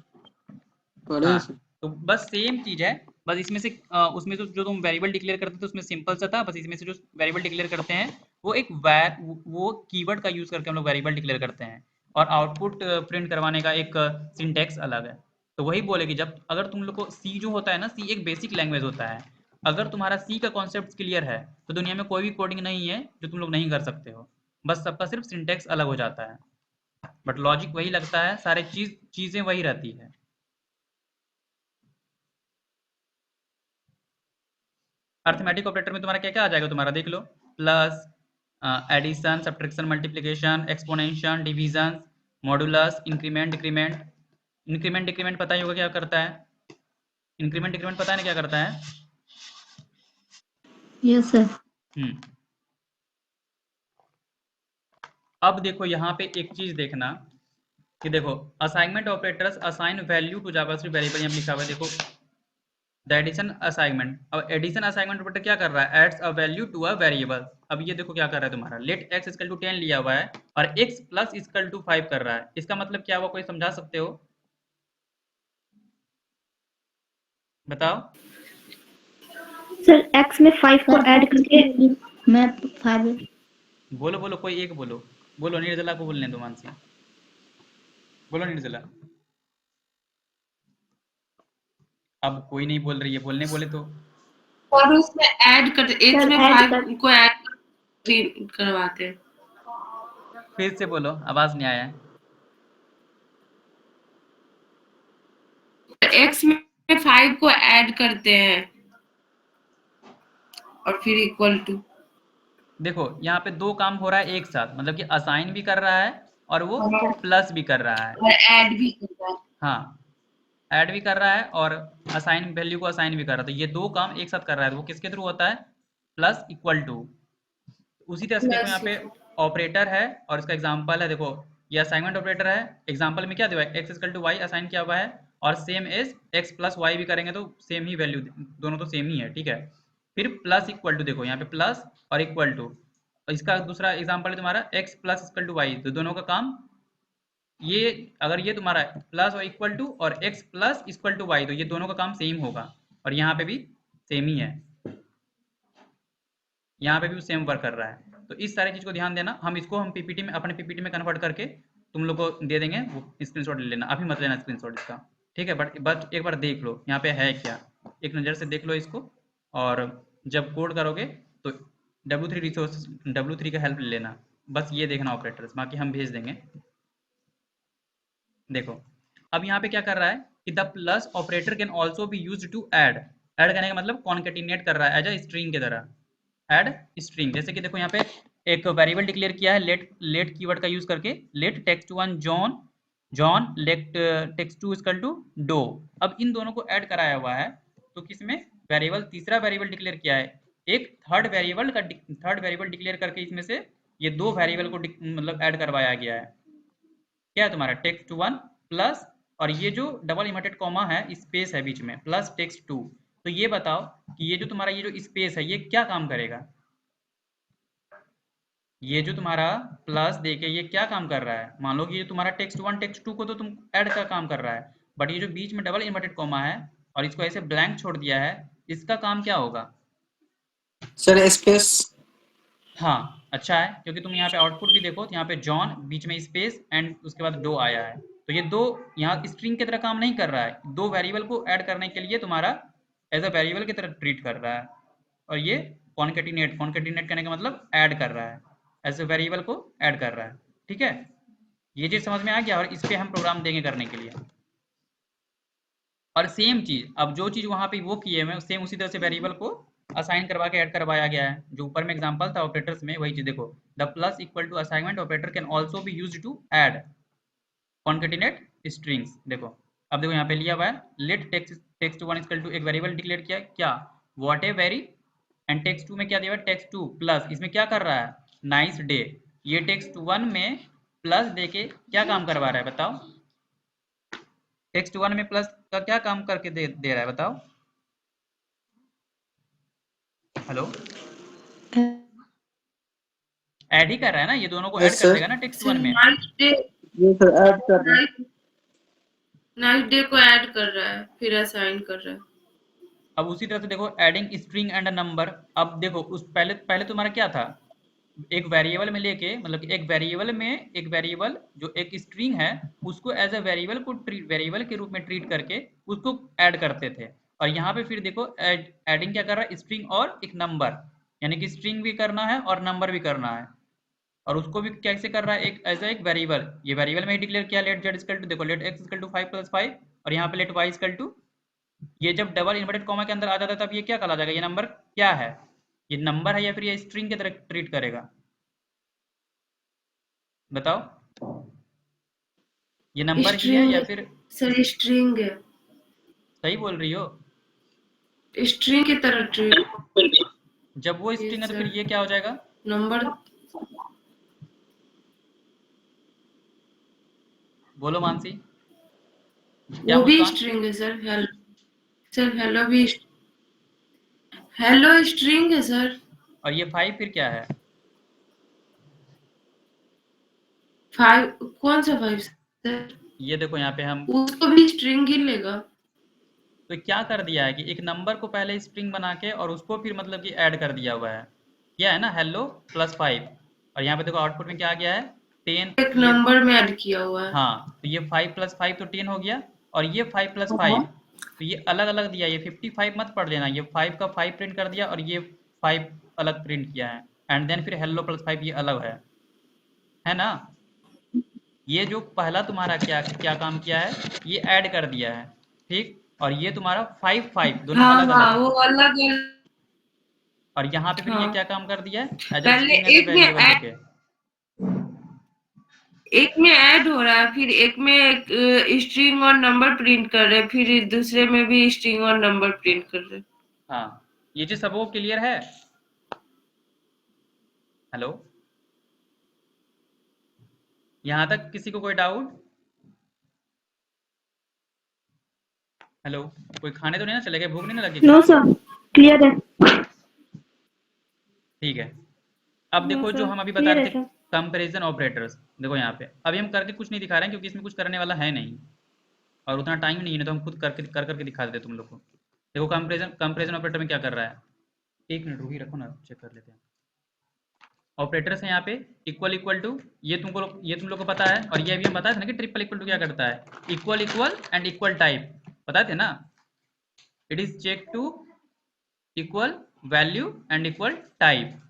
पढ़े हैं हाँ, सर। तो बस सेम चीज है, बस इसमें से उसमें तो जो तुम वेरिएबल डिक्लेयर करते थे उसमें सिंपल सा था, बस इसमें से जो वेरिएबल डिक्लेयर करते हैं वो एक वो कीवर्ड का यूज करके हम लोग वेरिएबल डिक्लेयर करते हैं, और आउटपुट प्रिंट करवाने का एक सिंटेक्स अलग है। तो वही बोले कि जब अगर तुम लोग को सी जो होता है ना, सी एक बेसिक लैंग्वेज होता है, अगर तुम्हारा सी का कॉन्सेप्ट क्लियर है तो दुनिया में कोई भी कोडिंग नहीं है जो तुम लोग नहीं कर सकते हो, बस सबका सिर्फ सिंटेक्स अलग हो जाता है, बट लॉजिक वही लगता है, सारे चीजें वही रहती है। अर्थमेटिक ऑपरेटर में तुम्हारा क्या क्या आ जाएगा? तुम्हारा देख लो, plus, addition, subtraction, multiplication, exponential, division, modulus, increment, decrement. Increment decrement पता ही होगा क्या करता है? इंक्रीमेंट डिक्रीमेंट पता है ना क्या करता है? Yes sir. अब देखो यहाँ पे एक चीज देखना कि देखो, assignment operators assign value to JavaScript variable, यहाँ लिखा हुआ है देखो, द एडिशन असाइनमेंट। अब एडिशन असाइनमेंट ऑपरेटर क्या कर रहा है? Adds a value to a variable. अब ये देखो क्या कर रहा है तुम्हारा, लेट x इक्वल टू 10 लिया हुआ है और x प्लस इक्वल टू 5 कर रहा है, इसका मतलब क्या हुआ? कोई समझा सकते हो? बताओ। सर x में 5 को ऐड करके मैं 5 बोलो बोलो, कोई एक बोलो, बोलो, निर्जला को बोलने दो, मानसी बोलो, निर्जला। अब कोई नहीं बोल रही है, बोलने बोले तो। और उसमें ऐड करते, एक सर में ऐड 5 को ऐड करवाते हैं। फिर से बोलो, आवाज नहीं आया। x में 5 को ऐड करते हैं और फिर इक्वल टू। देखो यहाँ पे दो काम हो रहा है एक साथ, मतलब कि असाइन भी कर रहा है और वो प्लस भी कर रहा है। और ऐड भी करता है। हाँ, ऐड भी कर रहा है और असाइन वैल्यू को असाइन भी कर रहा है, तो ये दो काम एक साथ कर रहा है, तो वो किसके थ्रू होता है? Plus equal to. उसी तरह से देखो यहाँ पे ऑपरेटर है और इसका एग्जांपल है, देखो ये असाइनमेंट ऑपरेटर है, एग्जांपल में क्या दिया है? x equal to Y assign किया हुआ है और same as x plus Y भी करेंगे तो सेम ही वैल्यू, दोनों तो सेम ही है, ठीक है। फिर प्लस इक्वल टू, देखो यहाँ पे प्लस और इक्वल टू, इसका दूसरा एग्जांपल है तुम्हारा x plus equal to Y, तो दोनों का काम ये, अगर ये तुम्हारा प्लस और इक्वल टू और x plus equal to Y, तो ये दोनों का काम सेम होगा और यहाँ पे भी सेम ही है, यहाँ पे भी सेम वर्क कर रहा है। तो इस सारी चीज को ध्यान देना, हम इसको हम पीपीटी में, अपने पीपीटी में कन्वर्ट करके तुम लोग को दे देंगे, वो स्क्रीनशॉट ले लेना, अभी मत लेना स्क्रीनशॉट इसका, ठीक है। बट एक बार देख लो यहाँ पे है क्या, एक नज़र से देख लो इसको, और जब कोड करोगे तो W3 रिसोर्स, W3 का हेल्प ले लेना, बस ये देखना ऑपरेटर्स, बाकी हम भेज देंगे। देखो अब यहाँ पे क्या कर रहा है कि the plus operator can also be use to add करने का मतलब कॉन्केटिनेट कर रहा है एज अ स्ट्रिंग की तरह, ऐड स्ट्रिंग। जैसे कि देखो यहाँ पे एक वेरिएबल डिक्लेयर किया है लेट कीवर्ड का यूज करके, let text one John let text two equal to Doe. अब इन दोनों को ऐड कराया हुआ है, तो किसमें वेरिएबल, तीसरा वेरिएबल डिक्लेयर किया है, एक थर्ड वेरिएबल डिक्लेयर करके इसमें से ये दो वेरिएबल को मतलब ऐड करवाया गया है। क्या है तुम्हारा? टेक्स्ट वन प्लस, और ये जो डबल इन्वर्टेड कॉमा है स्पेस है बीच में, प्लस टेक्स्ट टू। तो ये बताओ कि ये जो तुम्हारा ये जो स्पेस है ये क्या काम करेगा? ये जो तुम्हारा प्लस देके ये क्या काम कर रहा है? मान लो कि ये तुम्हारा टेक्स्ट वन टेक्स्ट टू को तो तुम ऐड का काम कर रहा है, बट ये जो बीच में डबल इन्वर्टेड कॉमा है और इसको ऐसे ब्लैंक छोड़ दिया है, इसका काम क्या होगा? Sir space. हाँ, अच्छा है, क्योंकि तुम यहाँ पे आउटपुट भी देखो तो यहाँ पे जॉन बीच में स्पेस एंड उसके बाद डो आया है, तो ये दो यहाँ स्ट्रिंग की तरह काम नहीं कर रहा है, दो वेरिएबल को ऐड करने के लिए तुम्हारा एज अ वेरिएबल की तरह ट्रीट कर रहा है, और ये कॉन्केटिनेट करने का मतलब ऐड कर रहा है, एज अ वेरिएबल को ऐड कर रहा है, ठीक है। ये चीज समझ में आ गया, और इस पे हम प्रोग्राम देंगे करने के लिए। और सेम चीज, अब जो चीज वहां पे वो किए हुए सेम उसी तरह से वेरिएबल को असाइन करवा के ऐड करवाया गया है, जो ऊपर में एग्जांपल था ऑपरेटर्स में, वही चीज देखो, the plus equal to assignment operator can also be used to add concatenate strings. देखो अब देखो यहाँ पे लिया हुआ है, let text one equal to, एक वेरिएबल डिक्लेयर किया क्या, what a very, and text two में क्या दिया हुआ है, टेक्स्ट टू प्लस, इसमें क्या कर रहा है, नाइस डे। ये टेक्स्ट वन में प्लस देके क्या काम करवा रहा है बताओ? टेक्स्ट वन में प्लस का क्या काम करके दे रहा है बताओ? हेलो, ऐड ही कर रहा है ना, ये दोनों को ऐड कर देगा ना टेक्स्ट वन में। ये सर ऐड कर रहे हैं। नाइट डे को ऐड कर रहा है, फिर असाइन कर रहा है। अब उसी तरह से देखो adding string and a number. अब देखो उस पहले तुम्हारा क्या था, एक वेरिएबल में लेके, मतलब एक वेरिएबल जो एक स्ट्रिंग है उसको एज अ वेरिएबल के रूप में ट्रीट करके उसको ऐड करते थे, और यहाँ पे फिर देखो एडिंग क्या कर रहा है, स्ट्रिंग और एक नंबर, यानी कि स्ट्रिंग भी करना है और नंबर भी करना है, और उसको भी कैसे कर रहा है, एक एज एक वेरिएबल, ये वेरिएबल में ही डिक्लेयर किया, लेट जेड इक्वल टू, देखो लेट एक्स इक्वल टू 5 + 5, और यहाँ पे लेट वाई इक्वल टू, ये जब डबल इन्वर्टेड कॉमा के अंदर आ जाता है तब ये क्या कहा जाएगा, ये नंबर क्या है, ये नंबर है या फिर ये स्ट्रिंग की तरह ट्रीट करेगा बताओ? ये नंबर ही है या फिर? सर स्ट्रिंग है, सही बोल रही हो, स्ट्रिंग की तरह ट्रीट। जब वो स्ट्रिंग है तो फिर ये क्या हो जाएगा, नंबर। बोलो मानसी, वो भी स्ट्रिंग है सर, हेलो भी हेलो स्ट्रिंग है सर। और ये 5 फिर क्या है? 5 कौन सा 5 सर? ये देखो यहाँ पे हम उसको भी स्ट्रिंग ही लेगा। तो क्या कर दिया है कि एक नंबर को पहले स्ट्रिंग बना के और उसको फिर मतलब कि ऐड कर दिया हुआ है, क्या है ना, हेलो + 5, और यहाँ पे देखो आउटपुट में क्या आ गया है, 10, एक नंबर में ऐड किया हुआ है। हाँ, तो ये 5 + 5 तो 10 हो गया, और ये 5 + 5 तो ये अलग अलग दिया, ये 55 मत पढ़ लेना, ये 5 का 5 प्रिंट कर दिया और ये 5 अलग प्रिंट किया है, एंड देन फिर हेलो + 5 ये अलग है, है ना। ये जो पहला तुम्हारा क्या क्या काम किया है, ये ऐड कर दिया है, ठीक। और ये तुम्हारा 5 5 दोनों हाँ अलग हाँ अलग वो है। अलग और यहाँ पे फिर ये हाँ क्या काम कर दिया है, एज अ पहले स्ट्रिंग एज अ एक में वेरिएबल लेके। एक में ऐड हो रहा है, फिर एक में स्ट्रिंग और नंबर प्रिंट कर रहे हैं, फिर दूसरे में भी स्ट्रिंग और नंबर प्रिंट कर रहे हैं। हाँ, ये चीज सबको क्लियर है। हेलो, यहाँ तक किसी को कोई डाउट? हेलो, कोई खाने तो नहीं ना चले गए, भूख नहीं ना लगी नो किसी को? सर, क्लियर है। ठीक है। अब नो देखो जो सर, हम अभी बता क्लियर रहे है थे सर। कंपैरिजन ऑपरेटर्स, देखो यहाँ पे अभी हम करके कुछ नहीं दिखा रहे हैं क्योंकि इसमें कुछ करने वाला है नहीं और उतना टाइम नहीं है, तो हम खुद करके दिखा देते तुम लोग को। देखो कंपैरिजन ऑपरेटर में क्या कर रहा है, एक मिनट रुकी रखो ना, चेक कर लेते हैं। ऑपरेटर्स है यहाँ पे इक्वल इक्वल टू, ये तुम लोग को पता है, और ये भी हम बताए थे ना कि ट्रिपल इक्वल टू क्या करता है, equal equal and equal type, बताए थे ना। It is check to equal value and equal type,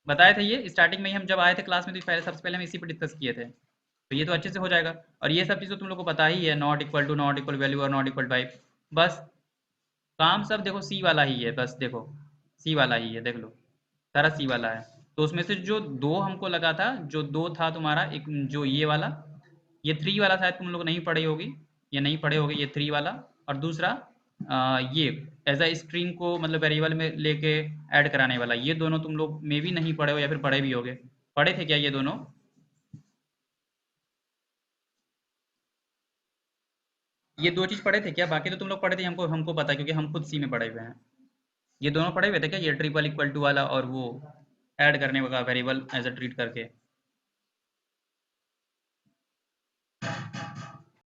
बताए थे ये स्टार्टिंग में ही हम जब आए थे क्लास में, तो पहले सबसे पहले हम इसी पर डिस्कस किए थे। तो ये तो अच्छे से हो जाएगा, और ये सब चीज़ तो तुम लोग को पता ही है, not equal to, not equal value और नॉट इक्वल टाइप। बस काम सब देखो सी वाला ही है, बस देखो सी वाला ही है, देख लो सारा सी वाला है। तो उसमें से जो दो हमको लगा था, जो दो था तुम्हारा, एक जो ये वाला, ये 3 वाला शायद तुम लोग नहीं पढ़े होगी, ये नहीं पढ़े होगे, ये 3 वाला, और दूसरा ये एज अ स्ट्रिंग को मतलब वेरिएबल में लेके ऐड कराने वाला, ये दोनों तुम लोग मे भी नहीं पढ़े हो या फिर पढ़े भी होगे। पढ़े थे क्या ये दोनों? ये 2 चीज़ पढ़े थे क्या? बाकी तो तुम लोग पढ़े थे, हमको हमको पता है क्योंकि हम खुद सी में पढ़े हुए हैं। ये दोनों पढ़े हुए थे क्या, ये ट्रिपल इक्वल टू वाला और वो ऐड करने का वेरिएबल एज अ ट्रीट करके?